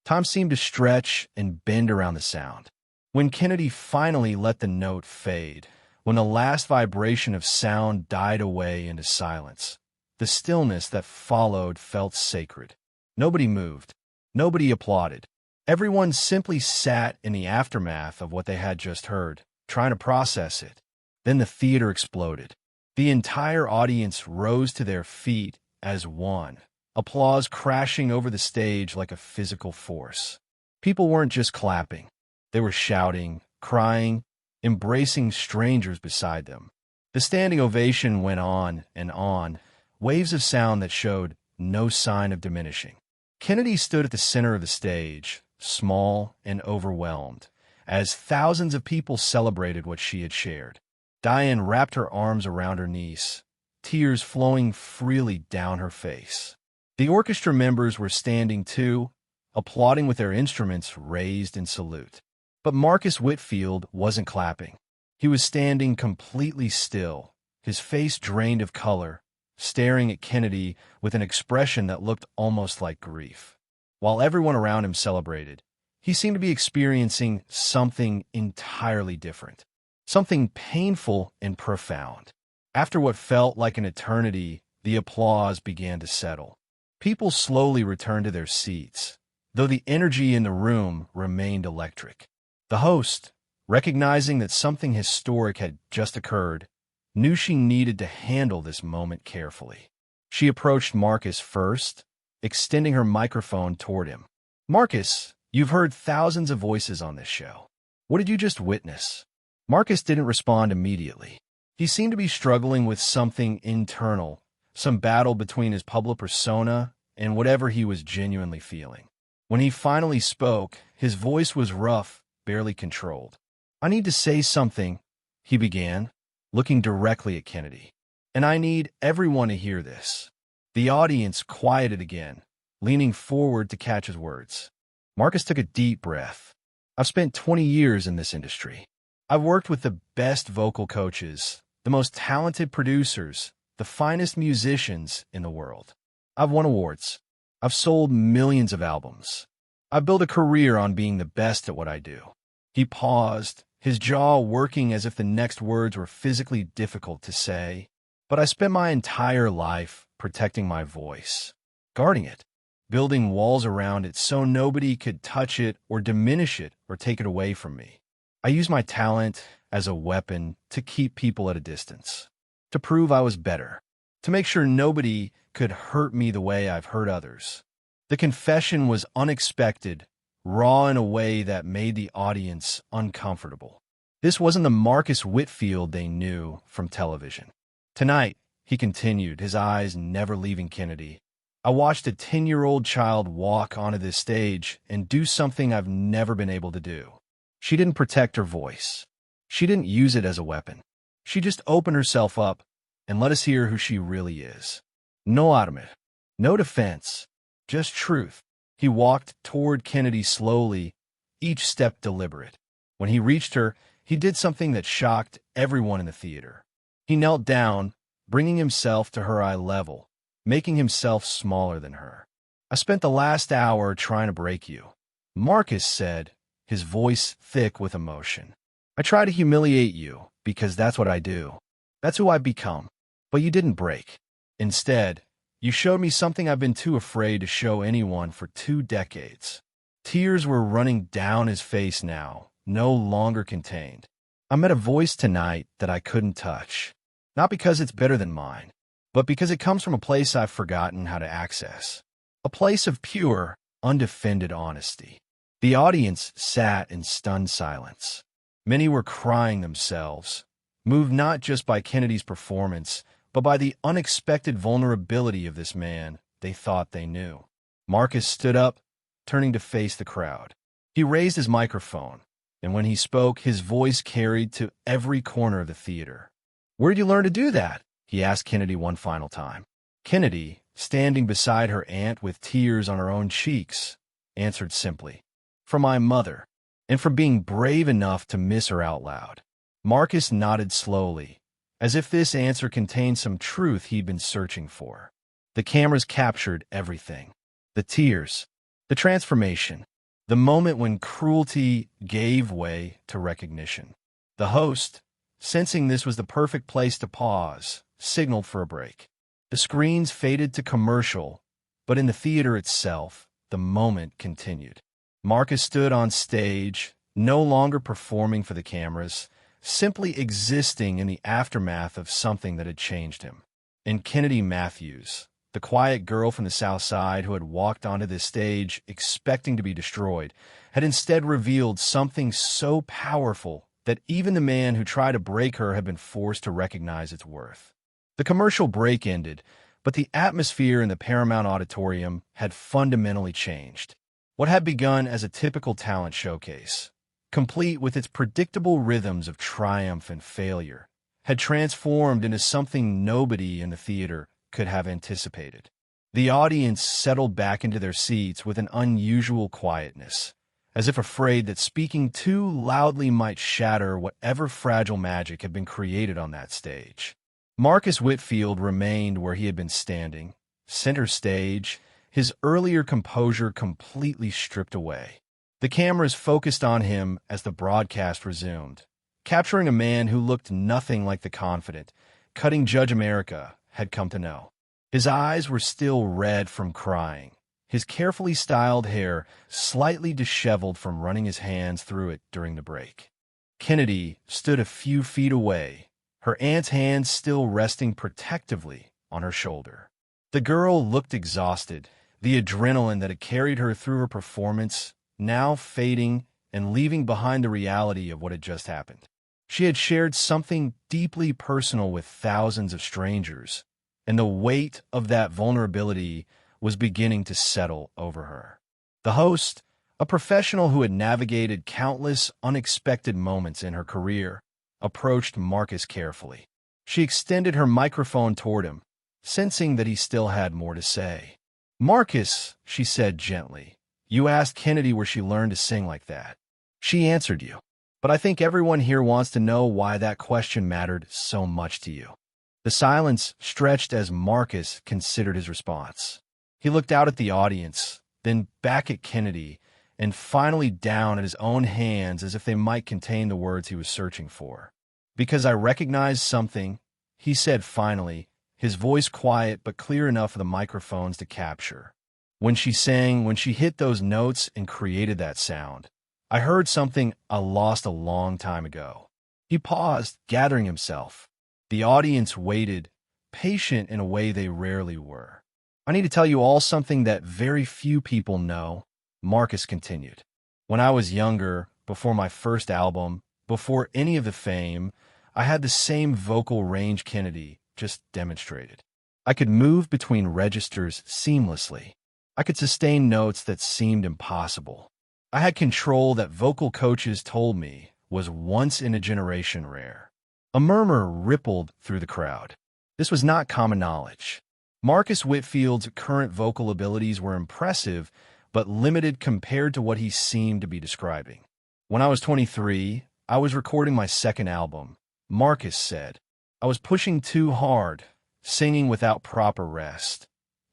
Time seemed to stretch and bend around the sound. When Kennedy finally let the note fade, when the last vibration of sound died away into silence, the stillness that followed felt sacred. Nobody moved. Nobody applauded. Everyone simply sat in the aftermath of what they had just heard, trying to process it. Then the theater exploded. The entire audience rose to their feet as one, applause crashing over the stage like a physical force. People weren't just clapping. They were shouting, crying, embracing strangers beside them. The standing ovation went on, waves of sound that showed no sign of diminishing. Kennedy stood at the center of the stage, small and overwhelmed, as thousands of people celebrated what she had shared. Diane wrapped her arms around her niece, tears flowing freely down her face. The orchestra members were standing too, applauding with their instruments raised in salute. But Marcus Whitfield wasn't clapping. He was standing completely still, his face drained of color, staring at Kennedy with an expression that looked almost like grief. While everyone around him celebrated, he seemed to be experiencing something entirely different, something painful and profound. After what felt like an eternity, the applause began to settle. People slowly returned to their seats, though the energy in the room remained electric. The host, recognizing that something historic had just occurred, knew she needed to handle this moment carefully. She approached Marcus first, extending her microphone toward him. "Marcus, you've heard thousands of voices on this show. What did you just witness?" Marcus didn't respond immediately. He seemed to be struggling with something internal, some battle between his public persona and whatever he was genuinely feeling. When he finally spoke, his voice was rough, barely controlled. "I need to say something," he began, looking directly at Kennedy. "And I need everyone to hear this." The audience quieted again, leaning forward to catch his words. Marcus took a deep breath. "I've spent 20 years in this industry. I've worked with the best vocal coaches, the most talented producers, the finest musicians in the world. I've won awards. I've sold millions of albums. I've built a career on being the best at what I do." He paused, his jaw working as if the next words were physically difficult to say. "But I spent my entire life protecting my voice, guarding it, building walls around it so nobody could touch it or diminish it or take it away from me. I used my talent as a weapon to keep people at a distance, to prove I was better, to make sure nobody could hurt me the way I've hurt others." The confession was unexpected, raw in a way that made the audience uncomfortable. This wasn't the Marcus Whitfield they knew from television. "Tonight," he continued, his eyes never leaving Kennedy, "I watched a 10-year-old child walk onto this stage and do something I've never been able to do. She didn't protect her voice. She didn't use it as a weapon. She just opened herself up and let us hear who she really is. No argument, no defense, just truth." He walked toward Kennedy slowly, each step deliberate. When he reached her, he did something that shocked everyone in the theater. He knelt down, bringing himself to her eye level, making himself smaller than her. "I spent the last hour trying to break you," Marcus said, his voice thick with emotion. "I try to humiliate you because that's what I do. That's who I've become. But you didn't break. Instead, you showed me something I've been too afraid to show anyone for 2 decades." Tears were running down his face now, no longer contained. "I met a voice tonight that I couldn't touch. Not because it's better than mine, but because it comes from a place I've forgotten how to access. A place of pure, undefended honesty." The audience sat in stunned silence. Many were crying themselves, moved not just by Kennedy's performance, but by the unexpected vulnerability of this man they thought they knew. Marcus stood up, turning to face the crowd. He raised his microphone, and when he spoke, his voice carried to every corner of the theater. "Where'd you learn to do that?" he asked Kennedy one final time. Kennedy, standing beside her aunt with tears on her own cheeks, answered simply, "From my mother, and from being brave enough to miss her out loud." Marcus nodded slowly, as if this answer contained some truth he'd been searching for. The cameras captured everything. The tears, the transformation, the moment when cruelty gave way to recognition. The host, sensing this was the perfect place to pause, signaled for a break. The screens faded to commercial, but in the theater itself, the moment continued. Marcus stood on stage, no longer performing for the cameras, simply existing in the aftermath of something that had changed him. And Kennedy Matthews, the quiet girl from the South Side who had walked onto this stage expecting to be destroyed, had instead revealed something so powerful that even the man who tried to break her had been forced to recognize its worth. The commercial break ended, but the atmosphere in the Paramount Auditorium had fundamentally changed. What had begun as a typical talent showcase, complete with its predictable rhythms of triumph and failure, had transformed into something nobody in the theater could have anticipated. The audience settled back into their seats with an unusual quietness, as if afraid that speaking too loudly might shatter whatever fragile magic had been created on that stage. Marcus Whitfield remained where he had been standing, center stage, his earlier composure completely stripped away. The cameras focused on him as the broadcast resumed, capturing a man who looked nothing like the confident, cutting Judge America had come to know. His eyes were still red from crying, his carefully styled hair slightly disheveled from running his hands through it during the break. Kennedy stood a few feet away, her aunt's hand still resting protectively on her shoulder. The girl looked exhausted, the adrenaline that had carried her through her performance now fading and leaving behind the reality of what had just happened. She had shared something deeply personal with thousands of strangers, and the weight of that vulnerability was beginning to settle over her. The host, a professional who had navigated countless unexpected moments in her career, approached Marcus carefully. She extended her microphone toward him, sensing that he still had more to say. "Marcus," she said gently, "you asked Kennedy where she learned to sing like that. She answered you. But I think everyone here wants to know why that question mattered so much to you." The silence stretched as Marcus considered his response. He looked out at the audience, then back at Kennedy, and finally down at his own hands as if they might contain the words he was searching for. "Because I recognized something," he said finally, his voice quiet but clear enough for the microphones to capture. "When she sang, when she hit those notes and created that sound, I heard something I lost a long time ago." He paused, gathering himself. The audience waited, patient in a way they rarely were. "I need to tell you all something that very few people know," Marcus continued. "When I was younger, before my first album, before any of the fame, I had the same vocal range Kennedy just demonstrated. I could move between registers seamlessly. I could sustain notes that seemed impossible. I had control that vocal coaches told me was once-in-a-generation rare." A murmur rippled through the crowd. This was not common knowledge. Marcus Whitfield's current vocal abilities were impressive, but limited compared to what he seemed to be describing. "When I was 23, I was recording my second album," Marcus said. "I was pushing too hard, singing without proper rest,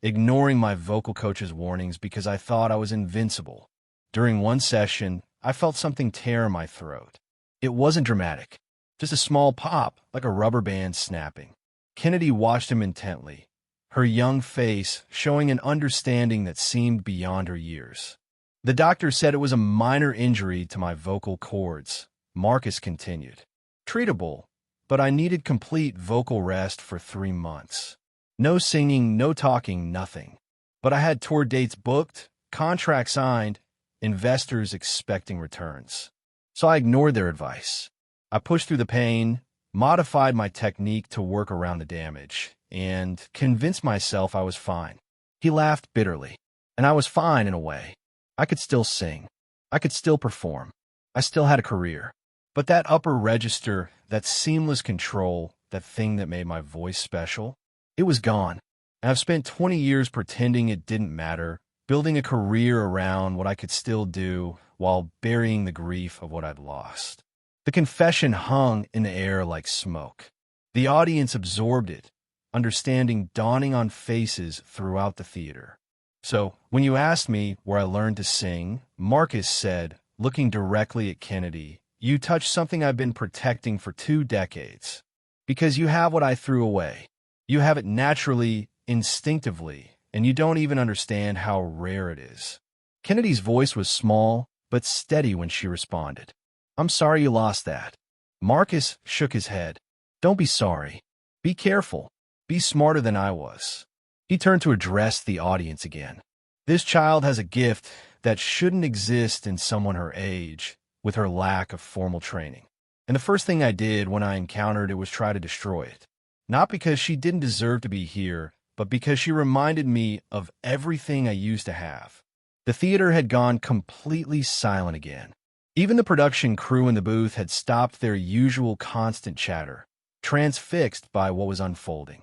ignoring my vocal coach's warnings because I thought I was invincible. During one session, I felt something tear in my throat. It wasn't dramatic, just a small pop, like a rubber band snapping." Kennedy watched him intently, her young face showing an understanding that seemed beyond her years. "The doctor said it was a minor injury to my vocal cords," Marcus continued. "Treatable, but I needed complete vocal rest for 3 months. No singing, no talking, nothing. But I had tour dates booked, contracts signed, investors expecting returns. So I ignored their advice. I pushed through the pain, modified my technique to work around the damage, and convinced myself I was fine." He laughed bitterly. "And I was fine in a way. I could still sing. I could still perform. I still had a career. But that upper register, that seamless control, that thing that made my voice special, it was gone. And I've spent 20 years pretending it didn't matter, building a career around what I could still do while burying the grief of what I'd lost." The confession hung in the air like smoke. The audience absorbed it, understanding dawning on faces throughout the theater. "So, when you asked me where I learned to sing," Marcus said, looking directly at Kennedy, "you touched something I've been protecting for 2 decades. Because you have what I threw away. You have it naturally, instinctively, and you don't even understand how rare it is." Kennedy's voice was small, but steady when she responded. "I'm sorry you lost that. Marcus shook his head. Don't be sorry. Be careful. Be smarter than I was. He turned to address the audience again. This child has a gift that shouldn't exist in someone her age, with her lack of formal training. And the first thing I did when I encountered it was try to destroy it. Not because she didn't deserve to be here, but because she reminded me of everything I used to have. The theater had gone completely silent again. Even the production crew in the booth had stopped their usual constant chatter, transfixed by what was unfolding.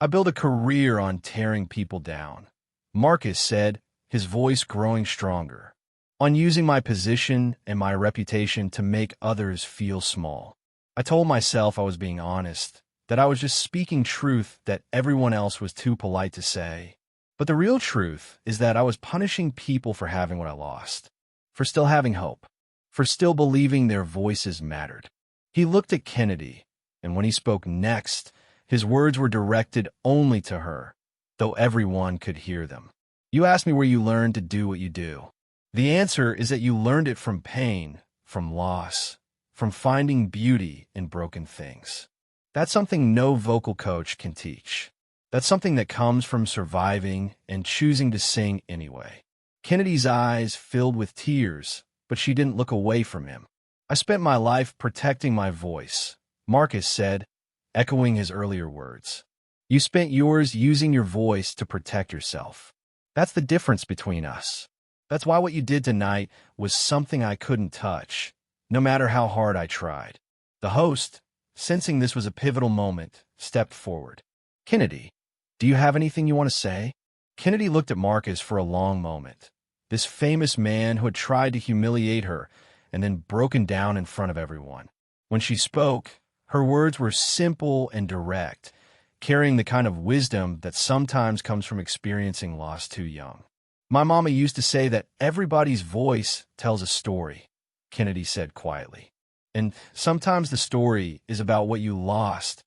I built a career on tearing people down, Marcus said, his voice growing stronger, on using my position and my reputation to make others feel small. I told myself I was being honest, that I was just speaking truth that everyone else was too polite to say. But the real truth is that I was punishing people for having what I lost, for still having hope, for still believing their voices mattered. He looked at Kennedy, and when he spoke next, his words were directed only to her, though everyone could hear them. You asked me where you learned to do what you do. The answer is that you learned it from pain, from loss, from finding beauty in broken things. That's something no vocal coach can teach. That's something that comes from surviving and choosing to sing anyway. Kennedy's eyes filled with tears, but she didn't look away from him. I spent my life protecting my voice, Marcus said, echoing his earlier words. You spent yours using your voice to protect yourself. That's the difference between us. That's why what you did tonight was something I couldn't touch, no matter how hard I tried. The host, sensing this was a pivotal moment, stepped forward. Kennedy, do you have anything you want to say? Kennedy looked at Marcus for a long moment. This famous man who had tried to humiliate her and then broken down in front of everyone. When she spoke, her words were simple and direct, carrying the kind of wisdom that sometimes comes from experiencing loss too young. My mama used to say that everybody's voice tells a story, Kennedy said quietly. And sometimes the story is about what you lost,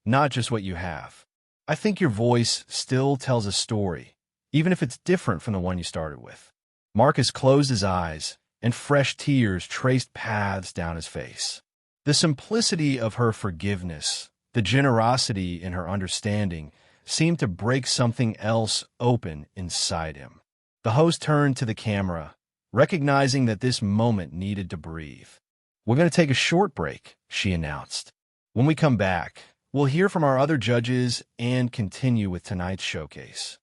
not just what you have. I think your voice still tells a story, even if it's different from the one you started with. Marcus closed his eyes, and fresh tears traced paths down his face. The simplicity of her forgiveness, the generosity in her understanding, seemed to break something else open inside him. The host turned to the camera, recognizing that this moment needed to breathe. We're going to take a short break, she announced. When we come back, we'll hear from our other judges and continue with tonight's showcase.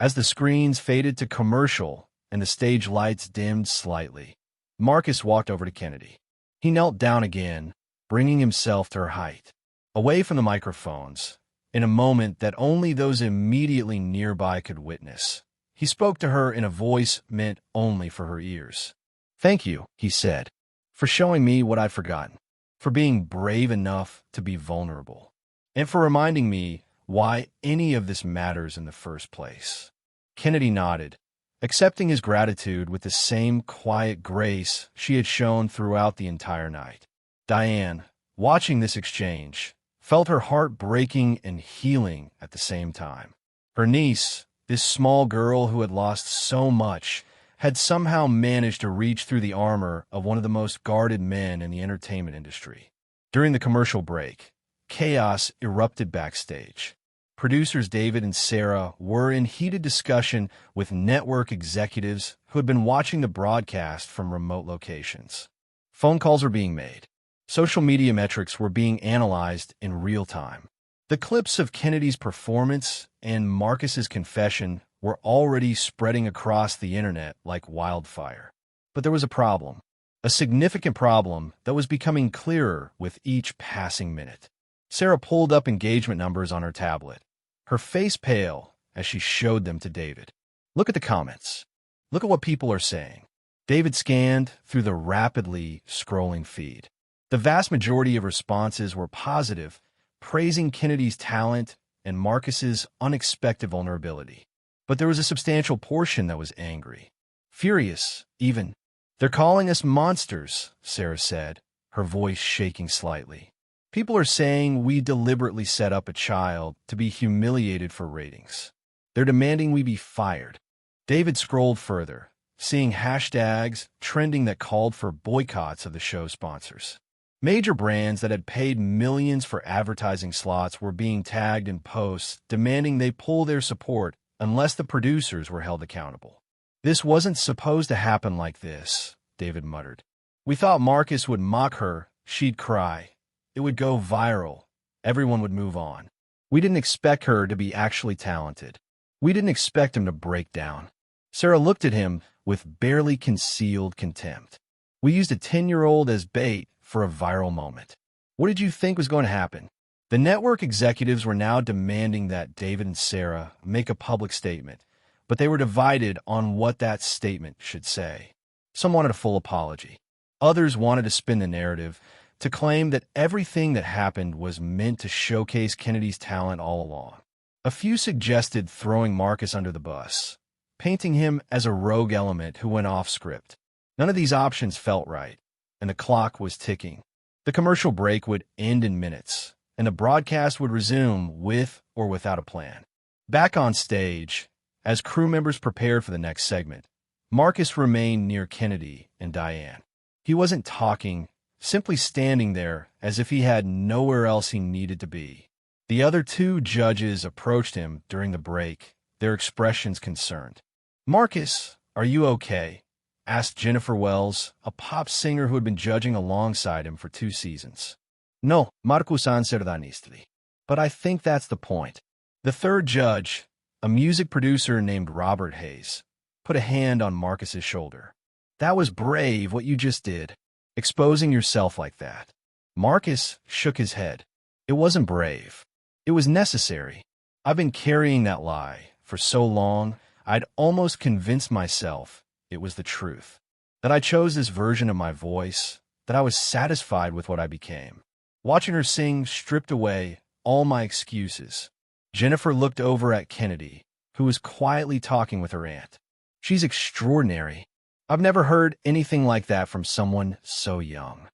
As the screens faded to commercial and the stage lights dimmed slightly, Marcus walked over to Kennedy. He knelt down again, bringing himself to her height, away from the microphones, in a moment that only those immediately nearby could witness. He spoke to her in a voice meant only for her ears. Thank you, he said, for showing me what I'd forgotten, for being brave enough to be vulnerable, and for reminding me why any of this matters in the first place. Kennedy nodded, accepting his gratitude with the same quiet grace she had shown throughout the entire night. Diane, watching this exchange, felt her heart breaking and healing at the same time. Her niece, this small girl who had lost so much, had somehow managed to reach through the armor of one of the most guarded men in the entertainment industry. During the commercial break, chaos erupted backstage. Producers David and Sarah were in heated discussion with network executives who had been watching the broadcast from remote locations. Phone calls were being made. Social media metrics were being analyzed in real time. The clips of Kennedy's performance and Marcus's confession were already spreading across the internet like wildfire. But there was a problem, a significant problem that was becoming clearer with each passing minute. Sarah pulled up engagement numbers on her tablet, her face pale as she showed them to David. Look at the comments. Look at what people are saying. David scanned through the rapidly scrolling feed. The vast majority of responses were positive, praising Kennedy's talent and Marcus's unexpected vulnerability. But there was a substantial portion that was angry, furious, even. They're calling us monsters, Sarah said, her voice shaking slightly. People are saying we deliberately set up a child to be humiliated for ratings. They're demanding we be fired. David scrolled further, seeing hashtags trending that called for boycotts of the show sponsors. Major brands that had paid millions for advertising slots were being tagged in posts demanding they pull their support unless the producers were held accountable. "This wasn't supposed to happen like this," David muttered. "We thought Marcus would mock her, she'd cry. It would go viral. Everyone would move on. We didn't expect her to be actually talented. We didn't expect him to break down." Sarah looked at him with barely concealed contempt. "We used a 10-year-old as bait for a viral moment. What did you think was going to happen?" The network executives were now demanding that David and Sarah make a public statement, but they were divided on what that statement should say. Some wanted a full apology. Others wanted to spin the narrative, to claim that everything that happened was meant to showcase Kennedy's talent all along. A few suggested throwing Marcus under the bus, painting him as a rogue element who went off script. None of these options felt right, and the clock was ticking. The commercial break would end in minutes, and the broadcast would resume with or without a plan. Back on stage, as crew members prepared for the next segment, Marcus remained near Kennedy and Diane. He wasn't talking, simply standing there as if he had nowhere else he needed to be. The other two judges approached him during the break, their expressions concerned. "Marcus, are you okay?" asked Jennifer Wells, a pop singer who had been judging alongside him for 2 seasons. "No, Marcus Anserdanisti. But I think that's the point." The third judge, a music producer named Robert Hayes, put a hand on Marcus's shoulder. "That was brave what you just did, exposing yourself like that." Marcus shook his head. "It wasn't brave. It was necessary. I've been carrying that lie for so long, I'd almost convinced myself it was the truth. That I chose this version of my voice, that I was satisfied with what I became." Watching her sing stripped away all my excuses. Jennifer looked over at Kennedy, who was quietly talking with her aunt. "She's extraordinary. I've never heard anything like that from someone so young."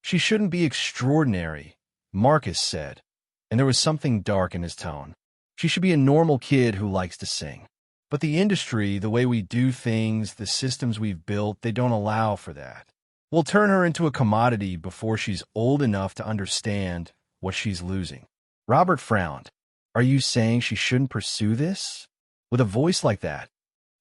"She shouldn't be extraordinary," Marcus said, and there was something dark in his tone. "She should be a normal kid who likes to sing. But the industry, the way we do things, the systems we've built, they don't allow for that. We'll turn her into a commodity before she's old enough to understand what she's losing." Robert frowned. "Are you saying she shouldn't pursue this? With a voice like that?"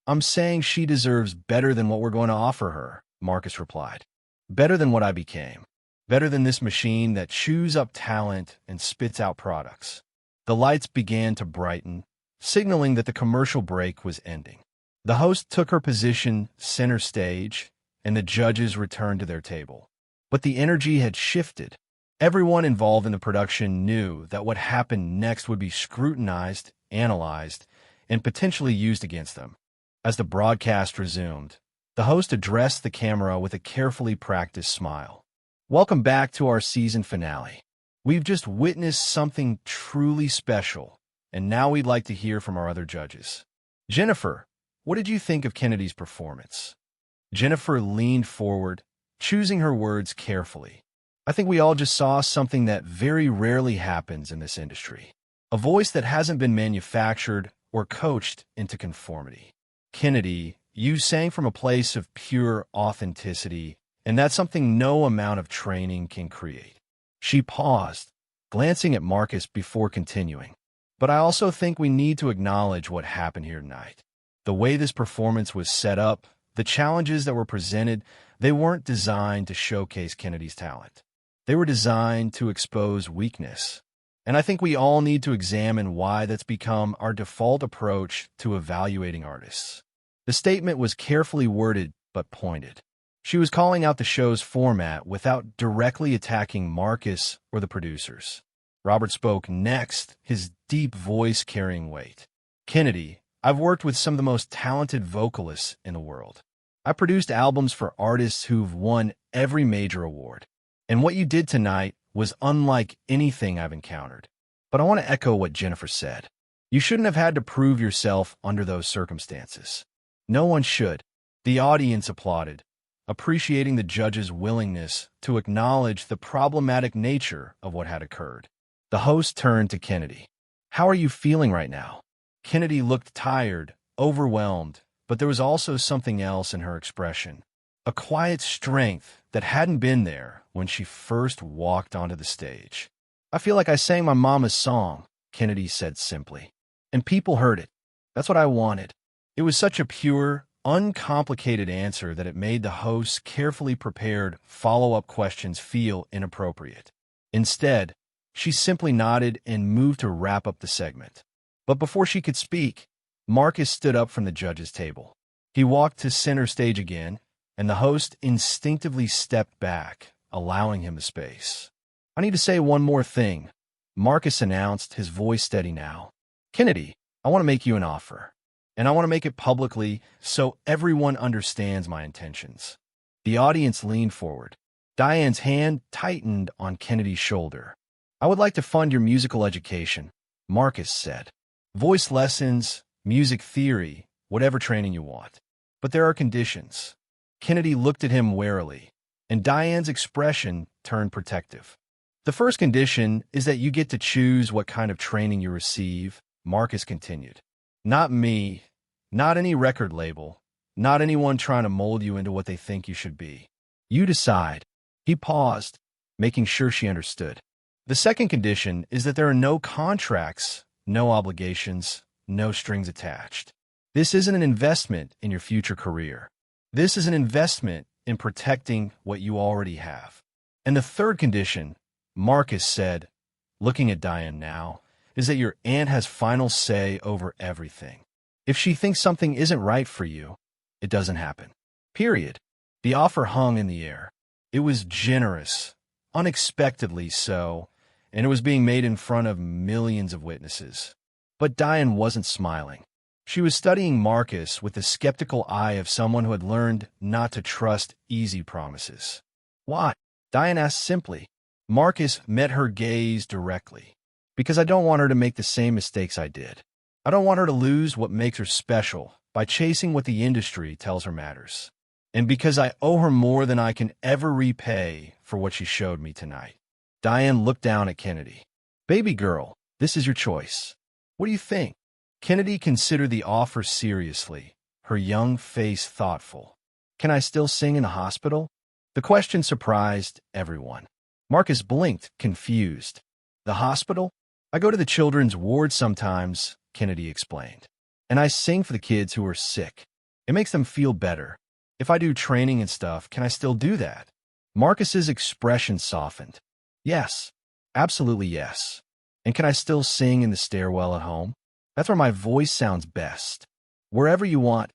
"I'm saying she deserves better than what we're going to offer her," Marcus replied. "Better than what I became. Better than this machine that chews up talent and spits out products." The lights began to brighten, signaling that the commercial break was ending. The host took her position center stage, and the judges returned to their table. But the energy had shifted. Everyone involved in the production knew that what happened next would be scrutinized, analyzed, and potentially used against them. As the broadcast resumed, the host addressed the camera with a carefully practiced smile. "Welcome back to our season finale. We've just witnessed something truly special, and now we'd like to hear from our other judges. Jennifer, what did you think of Kennedy's performance?" Jennifer leaned forward, choosing her words carefully. "I think we all just saw something that very rarely happens in this industry. A voice that hasn't been manufactured or coached into conformity. Kennedy, you sang from a place of pure authenticity, and that's something no amount of training can create." She paused, glancing at Marcus before continuing. "But I also think we need to acknowledge what happened here tonight. The way this performance was set up, the challenges that were presented, they weren't designed to showcase Kennedy's talent. They were designed to expose weakness. And I think we all need to examine why that's become our default approach to evaluating artists." The statement was carefully worded but pointed. She was calling out the show's format without directly attacking Marcus or the producers. Robert spoke next, his deep voice carrying weight. "Kennedy, I've worked with some of the most talented vocalists in the world. I produced albums for artists who've won every major award. And what you did tonight was unlike anything I've encountered. But I want to echo what Jennifer said. You shouldn't have had to prove yourself under those circumstances. No one should." The audience applauded, appreciating the judge's willingness to acknowledge the problematic nature of what had occurred. The host turned to Kennedy. "How are you feeling right now?" Kennedy looked tired, overwhelmed, but there was also something else in her expression. A quiet strength that hadn't been there when she first walked onto the stage. "I feel like I sang my mama's song," Kennedy said simply. "And people heard it. That's what I wanted." It was such a pure, uncomplicated answer that it made the host's carefully prepared follow-up questions feel inappropriate. Instead, she simply nodded and moved to wrap up the segment. But before she could speak, Marcus stood up from the judges' table. He walked to center stage again, and the host instinctively stepped back, allowing him the space. "I need to say one more thing," Marcus announced, his voice steady now. "Kennedy, I want to make you an offer, and I want to make it publicly so everyone understands my intentions." The audience leaned forward. Diane's hand tightened on Kennedy's shoulder. "I would like to fund your musical education," Marcus said. "Voice lessons, music theory, whatever training you want. But there are conditions." Kennedy looked at him warily, and Diane's expression turned protective. "The first condition is that you get to choose what kind of training you receive," Marcus continued. "Not me, not any record label, not anyone trying to mold you into what they think you should be. You decide." He paused, making sure she understood. "The second condition is that there are no contracts, no obligations, no strings attached. This isn't an investment in your future career. This is an investment in protecting what you already have. And the third condition," Marcus said, looking at Diane now, "is that your aunt has final say over everything. If she thinks something isn't right for you, it doesn't happen. Period." The offer hung in the air. It was generous, unexpectedly so, and it was being made in front of millions of witnesses. But Diane wasn't smiling. She was studying Marcus with the skeptical eye of someone who had learned not to trust easy promises. "Why?" Diane asked simply. Marcus met her gaze directly. "Because I don't want her to make the same mistakes I did. I don't want her to lose what makes her special by chasing what the industry tells her matters. And because I owe her more than I can ever repay for what she showed me tonight." Diane looked down at Kennedy. "Baby girl, this is your choice. What do you think?" Kennedy considered the offer seriously, her young face thoughtful. "Can I still sing in a hospital?" The question surprised everyone. Marcus blinked, confused. "The hospital? I go to the children's ward sometimes," Kennedy explained. "And I sing for the kids who are sick. It makes them feel better. If I do training and stuff, can I still do that?" Marcus's expression softened. "Yes, absolutely yes. And can I still sing in the stairwell at home? That's where my voice sounds best." "Wherever you want,"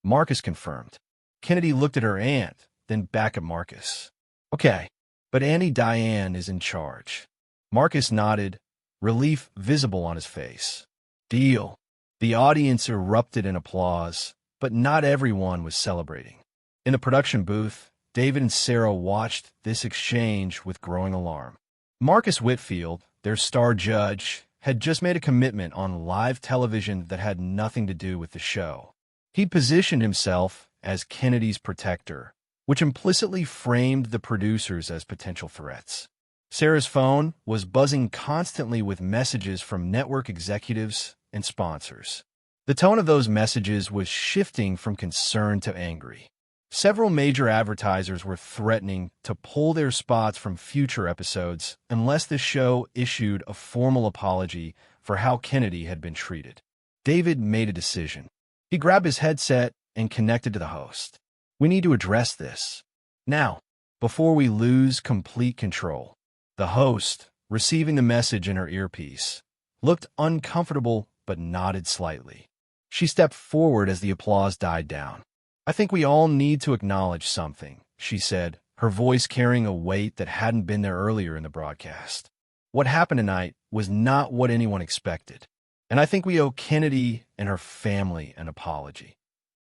Marcus confirmed. Kennedy looked at her aunt, then back at Marcus. "Okay, but Auntie Diane is in charge." Marcus nodded, relief visible on his face. "Deal." The audience erupted in applause, but not everyone was celebrating. In the production booth, David and Sarah watched this exchange with growing alarm. Marcus Whitfield, their star judge, had just made a commitment on live television that had nothing to do with the show. He positioned himself as Kennedy's protector, which implicitly framed the producers as potential threats. Sarah's phone was buzzing constantly with messages from network executives and sponsors. The tone of those messages was shifting from concern to angry. Several major advertisers were threatening to pull their spots from future episodes unless the show issued a formal apology for how Kennedy had been treated. David made a decision. He grabbed his headset and connected to the host. "We need to address this now, before we lose complete control." The host, receiving the message in her earpiece, looked uncomfortable but nodded slightly. She stepped forward as the applause died down. "I think we all need to acknowledge something," she said, her voice carrying a weight that hadn't been there earlier in the broadcast. "What happened tonight was not what anyone expected, and I think we owe Kennedy and her family an apology."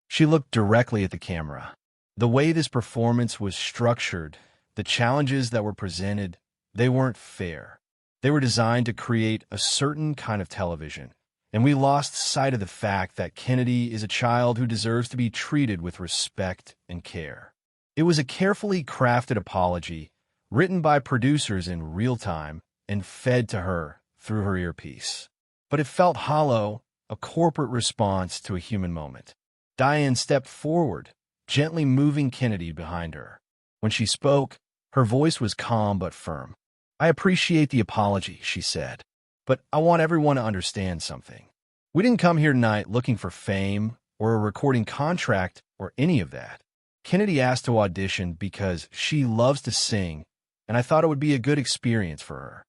She looked directly at the camera. The way this performance was structured, the challenges that were presented, they weren't fair. They were designed to create a certain kind of television, and we lost sight of the fact that Kennedy is a child who deserves to be treated with respect and care. It was a carefully crafted apology, written by producers in real time and fed to her through her earpiece. But it felt hollow, a corporate response to a human moment. Diane stepped forward, gently moving Kennedy behind her. When she spoke, her voice was calm but firm. "I appreciate the apology," she said, "but I want everyone to understand something. We didn't come here tonight looking for fame or a recording contract or any of that. Kennedy asked to audition because she loves to sing, and I thought it would be a good experience for her."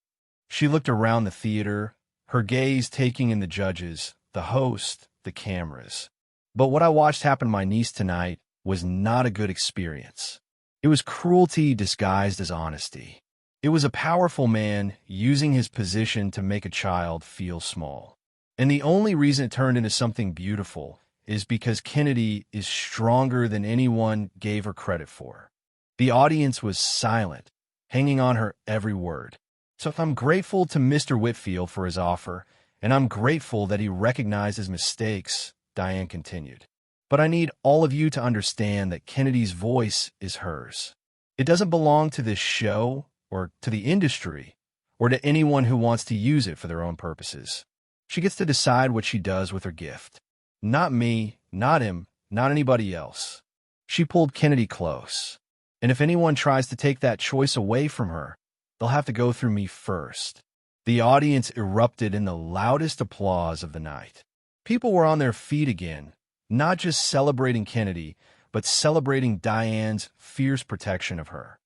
She looked around the theater, her gaze taking in the judges, the host, the cameras. "But what I watched happen to my niece tonight was not a good experience. It was cruelty disguised as honesty. It was a powerful man using his position to make a child feel small. And the only reason it turned into something beautiful is because Kennedy is stronger than anyone gave her credit for." The audience was silent, hanging on her every word. "So I'm grateful to Mr. Whitfield for his offer, and I'm grateful that he recognized his mistakes," Diane continued. "But I need all of you to understand that Kennedy's voice is hers. It doesn't belong to this show or to the industry or to anyone who wants to use it for their own purposes. She gets to decide what she does with her gift. Not me, not him, not anybody else." She pulled Kennedy close. "And if anyone tries to take that choice away from her, they'll have to go through me first." The audience erupted in the loudest applause of the night. People were on their feet again, not just celebrating Kennedy, but celebrating Diane's fierce protection of her.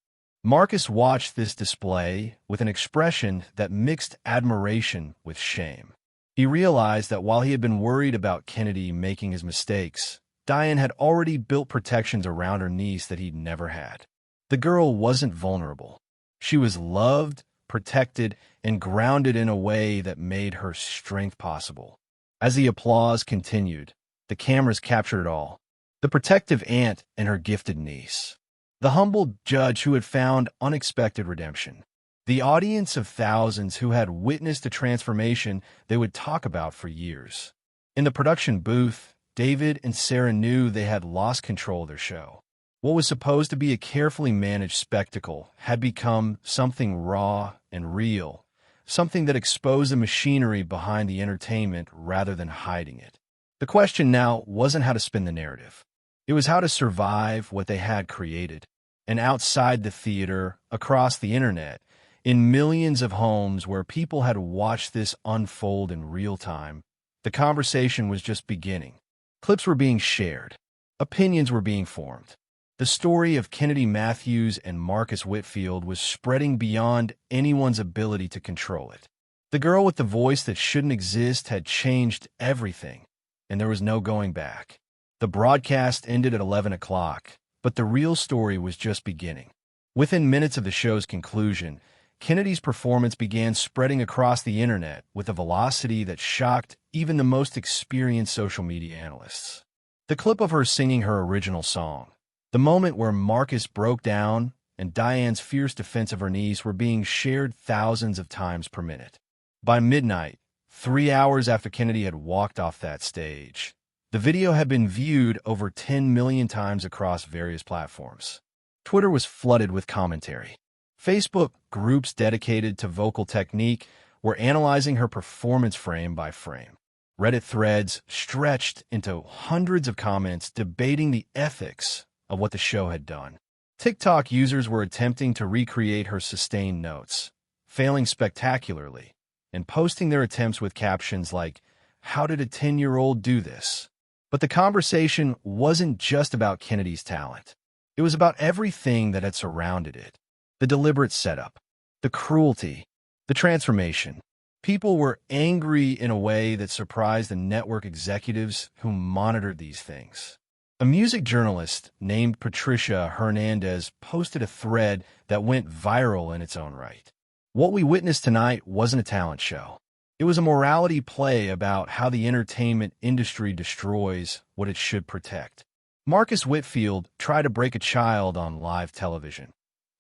Marcus watched this display with an expression that mixed admiration with shame. He realized that while he had been worried about Kennedy making his mistakes, Diane had already built protections around her niece that he'd never had. The girl wasn't vulnerable. She was loved, protected, and grounded in a way that made her strength possible. As the applause continued, the cameras captured it all. The protective aunt and her gifted niece. The humble judge who had found unexpected redemption. The audience of thousands who had witnessed a transformation they would talk about for years. In the production booth, David and Sarah knew they had lost control of their show. What was supposed to be a carefully managed spectacle had become something raw and real, something that exposed the machinery behind the entertainment rather than hiding it. The question now wasn't how to spin the narrative. It was how to survive what they had created. And outside the theater, across the internet, in millions of homes where people had watched this unfold in real time, the conversation was just beginning. Clips were being shared. Opinions were being formed. The story of Kennedy Matthews and Marcus Whitfield was spreading beyond anyone's ability to control it. The girl with the voice that shouldn't exist had changed everything, and there was no going back. The broadcast ended at 11 o'clock, but the real story was just beginning. Within minutes of the show's conclusion, Kennedy's performance began spreading across the internet with a velocity that shocked even the most experienced social media analysts. The clip of her singing her original song, the moment where Marcus broke down and Diane's fierce defense of her niece were being shared thousands of times per minute. By midnight, 3 hours after Kennedy had walked off that stage, the video had been viewed over 10 million times across various platforms. Twitter was flooded with commentary. Facebook groups dedicated to vocal technique were analyzing her performance frame by frame. Reddit threads stretched into hundreds of comments debating the ethics of what the show had done. TikTok users were attempting to recreate her sustained notes, failing spectacularly, and posting their attempts with captions like, "How did a 10-year-old do this?" But the conversation wasn't just about Kennedy's talent. It was about everything that had surrounded it. The deliberate setup, the cruelty, the transformation. People were angry in a way that surprised the network executives who monitored these things. A music journalist named Patricia Hernandez posted a thread that went viral in its own right. What we witnessed tonight wasn't a talent show. It was a morality play about how the entertainment industry destroys what it should protect. Marcus Whitfield tried to break a child on live television,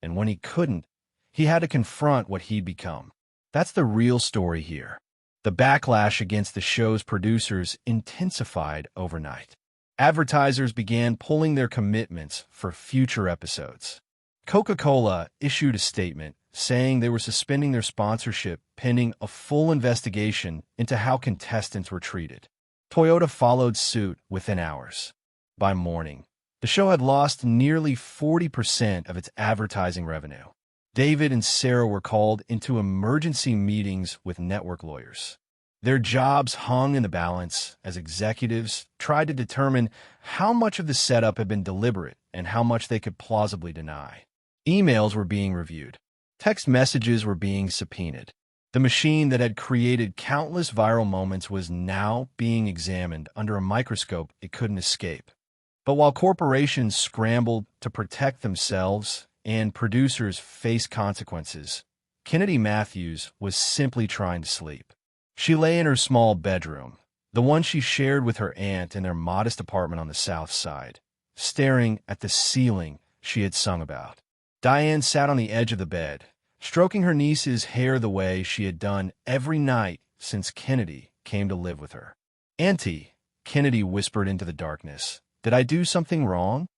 and when he couldn't, he had to confront what he'd become. That's the real story here. The backlash against the show's producers intensified overnight. Advertisers began pulling their commitments for future episodes. Coca-Cola issued a statement saying they were suspending their sponsorship pending a full investigation into how contestants were treated. Toyota followed suit within hours. By morning, The show had lost nearly 40% of its advertising revenue. David and Sarah were called into emergency meetings with network lawyers. Their jobs hung in the balance as executives tried to determine how much of the setup had been deliberate and how much they could plausibly deny. Emails were being reviewed. Text messages were being subpoenaed. The machine that had created countless viral moments was now being examined under a microscope it couldn't escape. But while corporations scrambled to protect themselves and producers faced consequences, Kennedy Matthews was simply trying to sleep. She lay in her small bedroom, the one she shared with her aunt in their modest apartment on the South Side, staring at the ceiling she had sung about. Diane sat on the edge of the bed, stroking her niece's hair the way she had done every night since Kennedy came to live with her. "Auntie," Kennedy whispered into the darkness, "did I do something wrong?"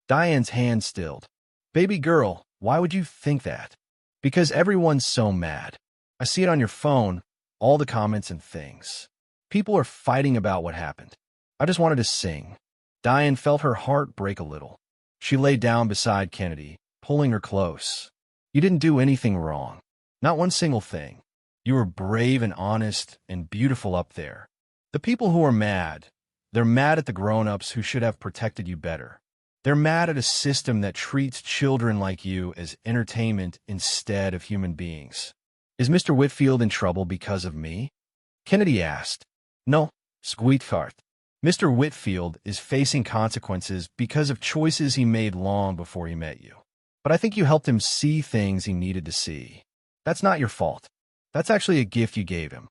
Diane's hand stilled. "Baby girl, why would you think that?" "Because everyone's so mad. I see it on your phone, all the comments and things. People are fighting about what happened. I just wanted to sing." Diane felt her heart break a little. She lay down beside Kennedy, pulling her close. "You didn't do anything wrong. Not one single thing. You were brave and honest and beautiful up there. The people who are mad, they're mad at the grown-ups who should have protected you better. They're mad at a system that treats children like you as entertainment instead of human beings." "Is Mr. Whitfield in trouble because of me?" Kennedy asked. "No, sweetheart. Mr. Whitfield is facing consequences because of choices he made long before he met you. But I think you helped him see things he needed to see. That's not your fault. That's actually a gift you gave him."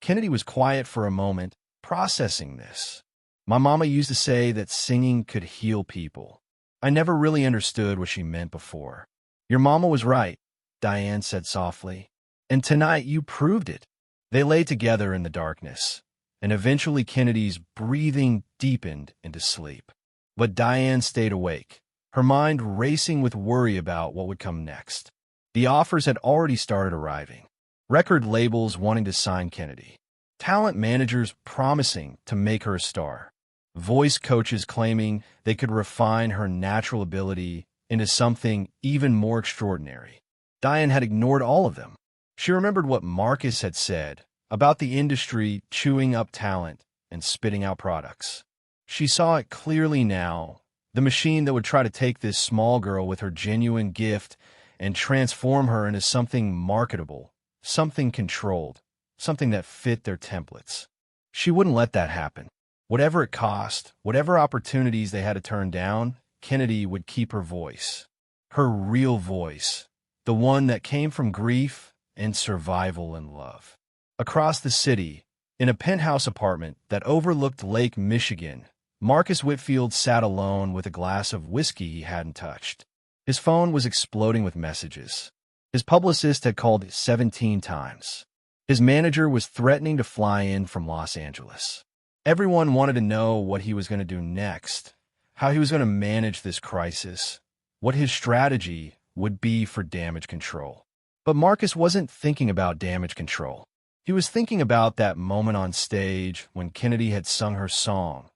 Kennedy was quiet for a moment, processing this. "My mama used to say that singing could heal people. I never really understood what she meant before." "Your mama was right," Diane said softly. "And tonight you proved it." They lay together in the darkness, and eventually Kennedy's breathing deepened into sleep. But Diane stayed awake, her mind racing with worry about what would come next. The offers had already started arriving. Record labels wanting to sign Kennedy. Talent managers promising to make her a star. Voice coaches claiming they could refine her natural ability into something even more extraordinary. Diane had ignored all of them. She remembered what Marcus had said about the industry chewing up talent and spitting out products. She saw it clearly now, the machine that would try to take this small girl with her genuine gift and transform her into something marketable, something controlled, something that fit their templates. She wouldn't let that happen. Whatever it cost, whatever opportunities they had to turn down, Kennedy would keep her voice. Her real voice, the one that came from grief and survival and love. Across the city, in a penthouse apartment that overlooked Lake Michigan, Marcus Whitfield sat alone with a glass of whiskey he hadn't touched. His phone was exploding with messages. His publicist had called 17 times. His manager was threatening to fly in from Los Angeles. Everyone wanted to know what he was going to do next, how he was going to manage this crisis, what his strategy would be for damage control. But Marcus wasn't thinking about damage control. He was thinking about that moment on stage when Kennedy had sung her song,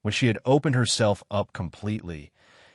when she had opened herself up completely,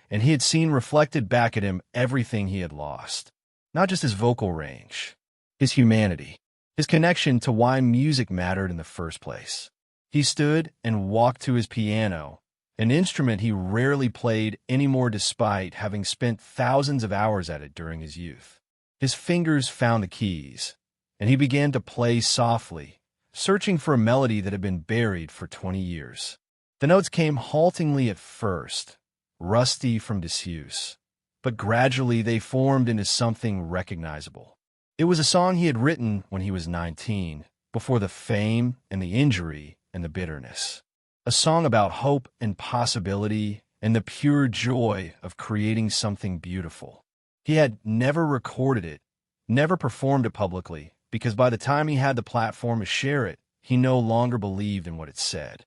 and he had seen reflected back at him everything he had lost. Not just his vocal range, his humanity, his connection to why music mattered in the first place. He stood and walked to his piano, an instrument he rarely played anymore despite having spent thousands of hours at it during his youth. His fingers found the keys, and he began to play softly, searching for a melody that had been buried for 20 years. The notes came haltingly at first, rusty from disuse, but gradually they formed into something recognizable. It was a song he had written when he was 19, before the fame and the injury and the bitterness. A song about hope and possibility and the pure joy of creating something beautiful. He had never recorded it, never performed it publicly, because by the time he had the platform to share it, he no longer believed in what it said.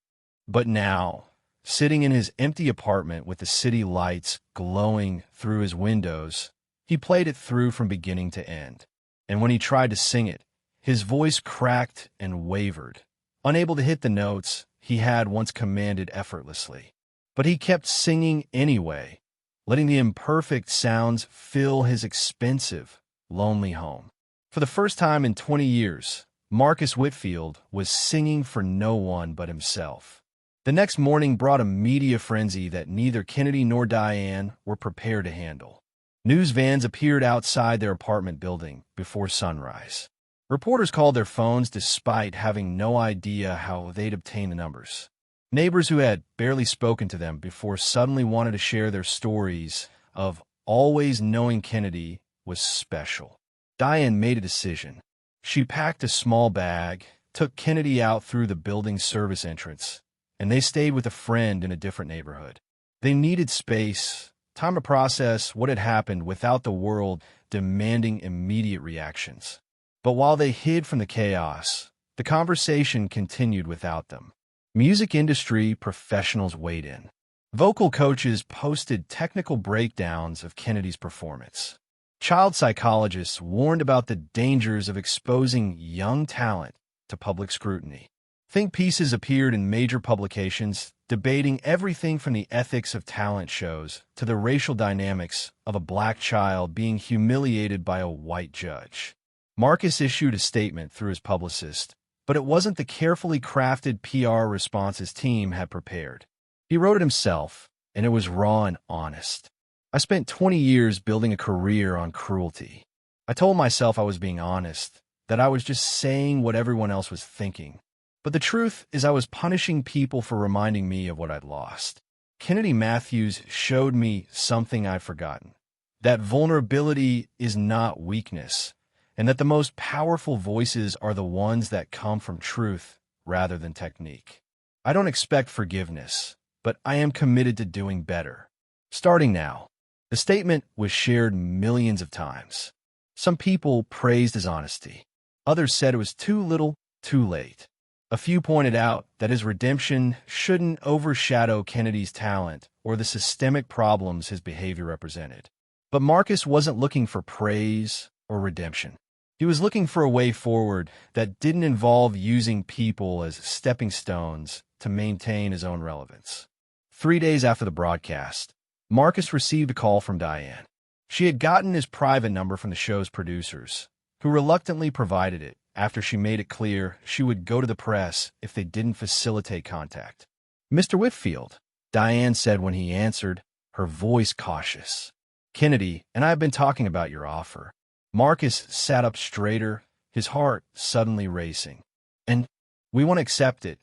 But now, sitting in his empty apartment with the city lights glowing through his windows, he played it through from beginning to end. And when he tried to sing it, his voice cracked and wavered, unable to hit the notes he had once commanded effortlessly. But he kept singing anyway, letting the imperfect sounds fill his expensive, lonely home. For the first time in 20 years, Marcus Whitfield was singing for no one but himself. The next morning brought a media frenzy that neither Kennedy nor Diane were prepared to handle. News vans appeared outside their apartment building before sunrise. Reporters called their phones despite having no idea how they'd obtain the numbers. Neighbors who had barely spoken to them before suddenly wanted to share their stories of always knowing Kennedy was special. Diane made a decision. She packed a small bag, took Kennedy out through the building's service entrance, and they stayed with a friend in a different neighborhood. They needed space, time to process what had happened without the world demanding immediate reactions. But while they hid from the chaos, the conversation continued without them. Music industry professionals weighed in. Vocal coaches posted technical breakdowns of Kennedy's performance. Child psychologists warned about the dangers of exposing young talent to public scrutiny. Think pieces appeared in major publications debating everything from the ethics of talent shows to the racial dynamics of a black child being humiliated by a white judge. Marcus issued a statement through his publicist, but it wasn't the carefully crafted PR response his team had prepared. He wrote it himself, and it was raw and honest. I spent 20 years building a career on cruelty. I told myself I was being honest, that I was just saying what everyone else was thinking. But the truth is I was punishing people for reminding me of what I'd lost. Kennedy Matthews showed me something I'd forgotten, that vulnerability is not weakness, and that the most powerful voices are the ones that come from truth rather than technique. I don't expect forgiveness, but I am committed to doing better. Starting now. The statement was shared millions of times. Some people praised his honesty. Others said it was too little, too late. A few pointed out that his redemption shouldn't overshadow Kennedy's talent or the systemic problems his behavior represented. But Marcus wasn't looking for praise or redemption. He was looking for a way forward that didn't involve using people as stepping stones to maintain his own relevance. 3 days after the broadcast, Marcus received a call from Diane. She had gotten his private number from the show's producers, who reluctantly provided it after she made it clear she would go to the press if they didn't facilitate contact. "Mr. Whitfield," Diane said when he answered, her voice cautious. "Kennedy and I have been talking about your offer." Marcus sat up straighter, his heart suddenly racing. "And we want to accept it,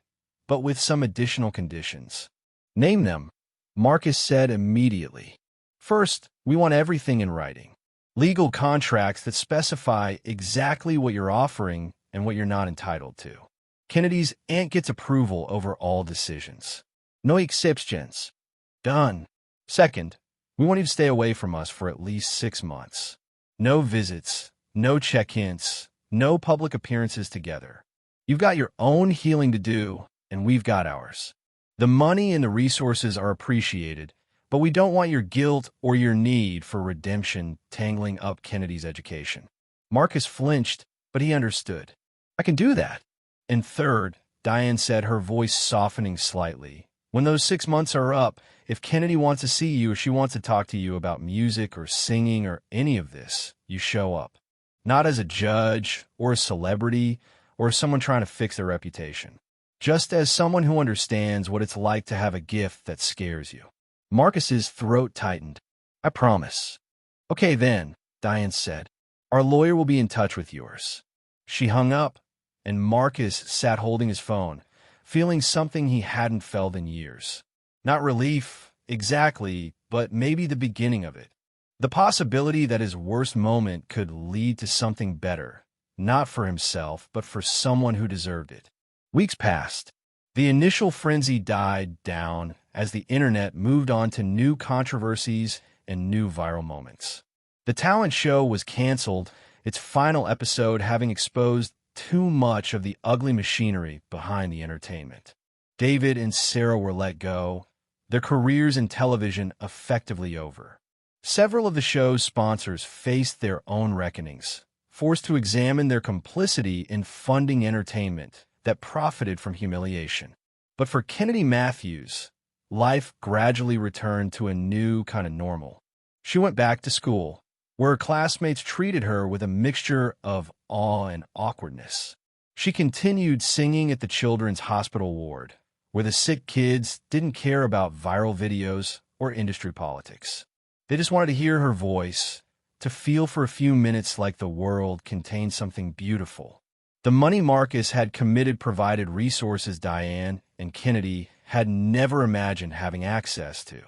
but with some additional conditions." "Name them," Marcus said immediately. "First, we want everything in writing. Legal contracts that specify exactly what you're offering and what you're not entitled to. Kennedy's aunt gets approval over all decisions. No exceptions. Done. Second, we want you to stay away from us for at least 6 months. No visits, no check-ins, no public appearances together. You've got your own healing to do, and we've got ours. The money and the resources are appreciated, but we don't want your guilt or your need for redemption tangling up Kennedy's education." Marcus flinched, but he understood. "I can do that." And third, Diane said, her voice softening slightly, "when those 6 months are up, if Kennedy wants to see you or she wants to talk to you about music or singing or any of this, you show up. Not as a judge or a celebrity or as someone trying to fix their reputation. Just as someone who understands what it's like to have a gift that scares you." Marcus's throat tightened. "I promise." "Okay then," Diane said. "Our lawyer will be in touch with yours." She hung up, and Marcus sat holding his phone, feeling something he hadn't felt in years. Not relief, exactly, but maybe the beginning of it. The possibility that his worst moment could lead to something better, not for himself, but for someone who deserved it. Weeks passed. The initial frenzy died down as the internet moved on to new controversies and new viral moments. The talent show was canceled, its final episode having exposed too much of the ugly machinery behind the entertainment. David and Sarah were let go, their careers in television effectively over. Several of the show's sponsors faced their own reckonings, forced to examine their complicity in funding entertainment that profited from humiliation. But for Kennedy Matthews, life gradually returned to a new kind of normal. She went back to school, where her classmates treated her with a mixture of awe and awkwardness. She continued singing at the children's hospital ward, where the sick kids didn't care about viral videos or industry politics. They just wanted to hear her voice, to feel for a few minutes like the world contained something beautiful. The money Marcus had committed provided resources Diane and Kennedy had never imagined having access to.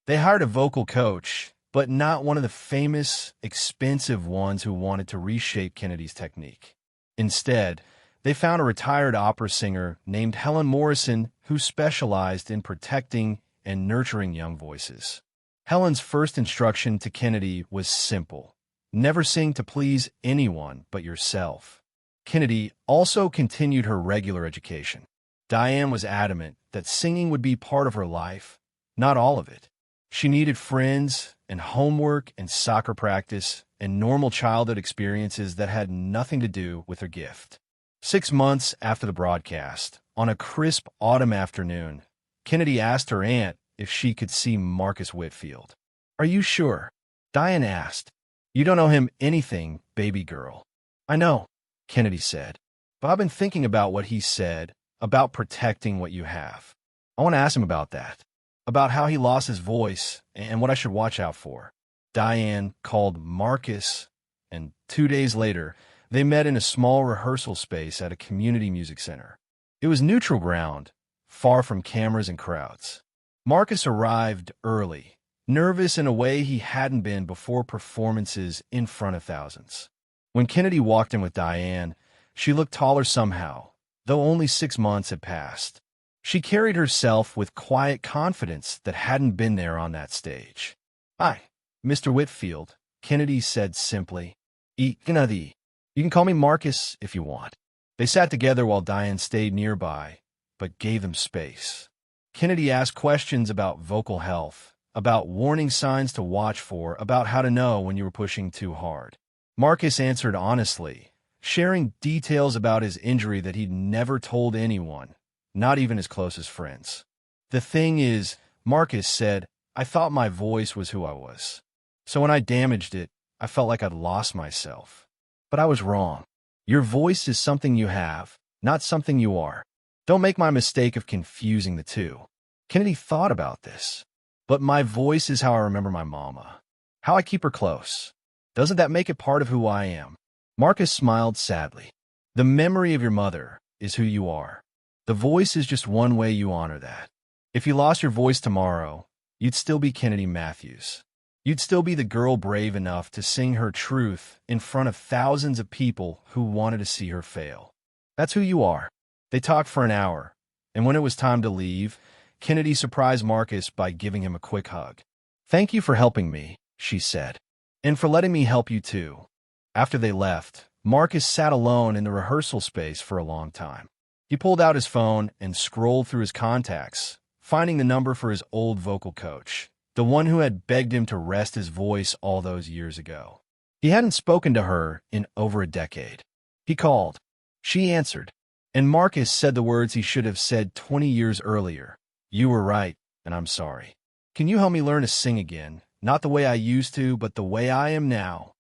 They hired a vocal coach, but not one of the famous, expensive ones who wanted to reshape Kennedy's technique. Instead, they found a retired opera singer named Helen Morrison who specialized in protecting and nurturing young voices. Helen's first instruction to Kennedy was simple: never sing to please anyone but yourself. Kennedy also continued her regular education. Diane was adamant that singing would be part of her life, not all of it. She needed friends and homework and soccer practice and normal childhood experiences that had nothing to do with her gift. 6 months after the broadcast, on a crisp autumn afternoon, Kennedy asked her aunt if she could see Marcus Whitfield. "Are you sure?" Diane asked. "You don't know him anything, baby girl." "I know," Kennedy said, "but I've been thinking about what he said, about protecting what you have. I want to ask him about that, about how he lost his voice and what I should watch out for." Diane called Marcus, and 2 days later, they met in a small rehearsal space at a community music center. It was neutral ground, far from cameras and crowds. Marcus arrived early, nervous in a way he hadn't been before performances in front of thousands. When Kennedy walked in with Diane, she looked taller somehow, though only 6 months had passed. She carried herself with quiet confidence that hadn't been there on that stage. "Hi, Mr. Whitfield," Kennedy said simply. Kennedy. You can call me Marcus if you want." They sat together while Diane stayed nearby, but gave them space. Kennedy asked questions about vocal health, about warning signs to watch for, about how to know when you were pushing too hard. Marcus answered honestly, sharing details about his injury that he'd never told anyone, not even his closest friends. "The thing is," Marcus said, "I thought my voice was who I was. So when I damaged it, I felt like I'd lost myself. But I was wrong. Your voice is something you have, not something you are. Don't make my mistake of confusing the two." Kennedy thought about this. "But my voice is how I remember my mama, how I keep her close. Doesn't that make it part of who I am?" Marcus smiled sadly. "The memory of your mother is who you are. The voice is just one way you honor that. If you lost your voice tomorrow, you'd still be Kennedy Matthews. You'd still be the girl brave enough to sing her truth in front of thousands of people who wanted to see her fail. That's who you are." They talked for an hour, and when it was time to leave, Kennedy surprised Marcus by giving him a quick hug. "Thank you for helping me," she said, "and for letting me help you too." After they left, Marcus sat alone in the rehearsal space for a long time. He pulled out his phone and scrolled through his contacts, finding the number for his old vocal coach, the one who had begged him to rest his voice all those years ago. He hadn't spoken to her in over a decade. He called. She answered, and Marcus said the words he should have said 20 years earlier. "You were right, and I'm sorry. Can you help me learn to sing again? Not the way I used to, but the way I am now."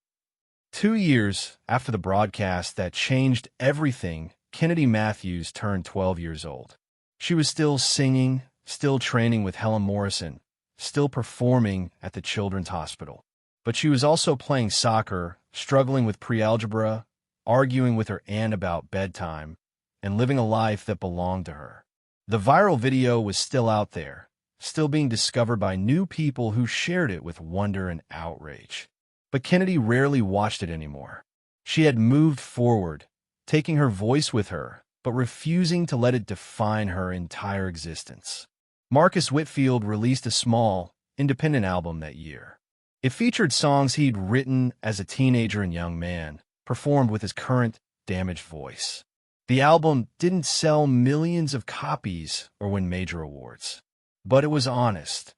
2 years after the broadcast that changed everything, Kennedy Matthews turned 12 years old. She was still singing, still training with Helen Morrison, still performing at the children's hospital. But she was also playing soccer, struggling with pre-algebra, arguing with her aunt about bedtime, and living a life that belonged to her. The viral video was still out there, still being discovered by new people who shared it with wonder and outrage. But Kennedy rarely watched it anymore. She had moved forward, taking her voice with her, but refusing to let it define her entire existence. Marcus Whitfield released a small, independent album that year. It featured songs he'd written as a teenager and young man, performed with his current, damaged voice. The album didn't sell millions of copies or win major awards, but it was honest,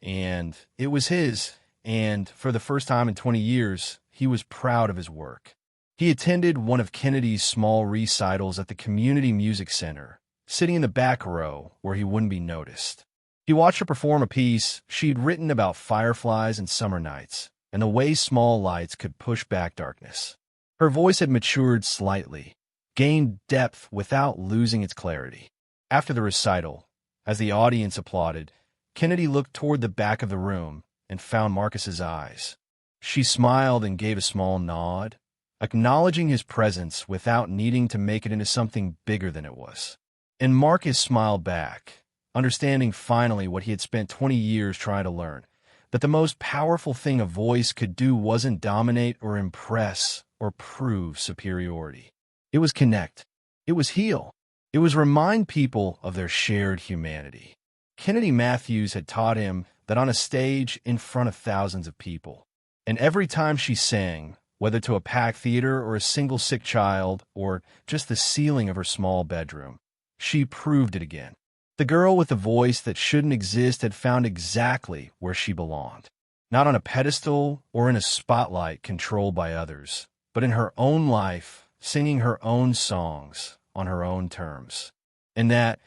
and it was his, and for the first time in 20 years, he was proud of his work. He attended one of Kennedy's small recitals at the Community Music Center, sitting in the back row where he wouldn't be noticed. He watched her perform a piece she'd written about fireflies and summer nights, and the way small lights could push back darkness. Her voice had matured slightly, gained depth without losing its clarity. After the recital, as the audience applauded, Kennedy looked toward the back of the room and found Marcus's eyes. She smiled and gave a small nod, acknowledging his presence without needing to make it into something bigger than it was. And Marcus smiled back, understanding finally what he had spent 20 years trying to learn, that the most powerful thing a voice could do wasn't dominate or impress or prove superiority. It was connect. It was heal. It was remind people of their shared humanity. Kennedy Matthews had taught him that on a stage in front of thousands of people, and every time she sang, whether to a packed theater or a single sick child or just the ceiling of her small bedroom, she proved it again. The girl with the voice that shouldn't exist had found exactly where she belonged. Not on a pedestal or in a spotlight controlled by others, but in her own life, singing her own songs on her own terms. And that,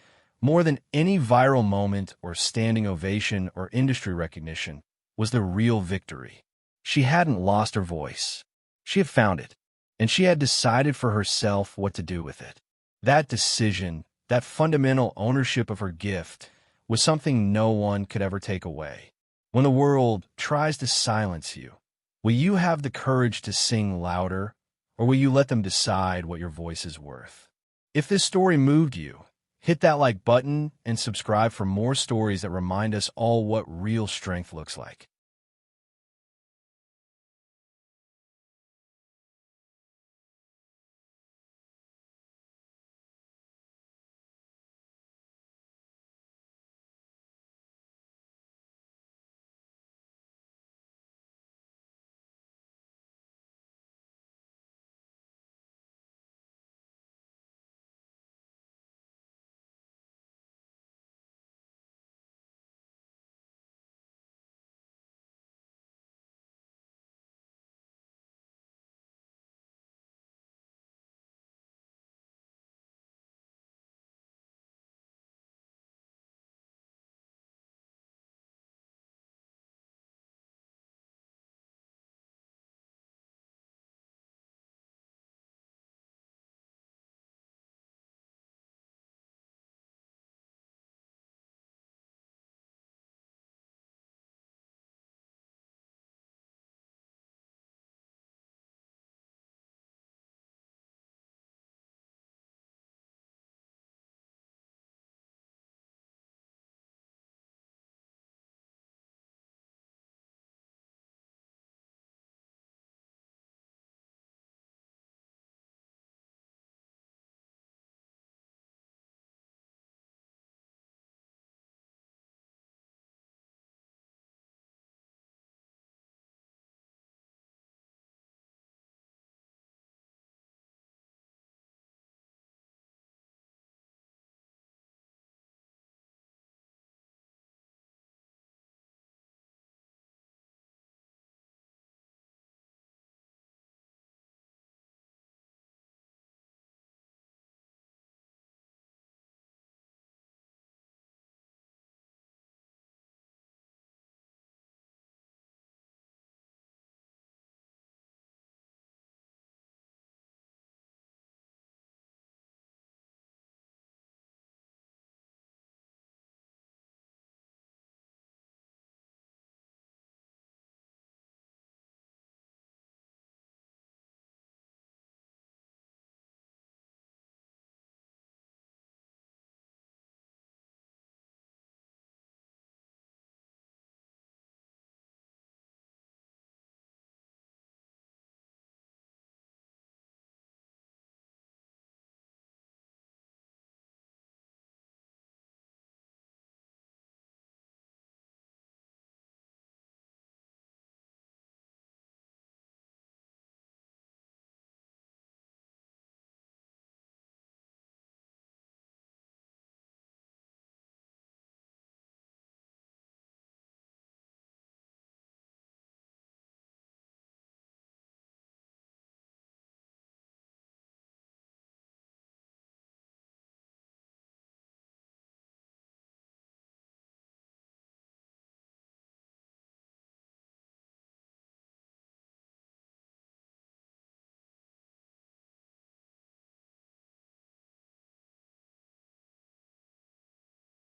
more than any viral moment or standing ovation or industry recognition, was the real victory. She hadn't lost her voice. She had found it, and she had decided for herself what to do with it. That decision, that fundamental ownership of her gift, was something no one could ever take away. When the world tries to silence you, will you have the courage to sing louder, or will you let them decide what your voice is worth? If this story moved you, hit that like button and subscribe for more stories that remind us all what real strength looks like.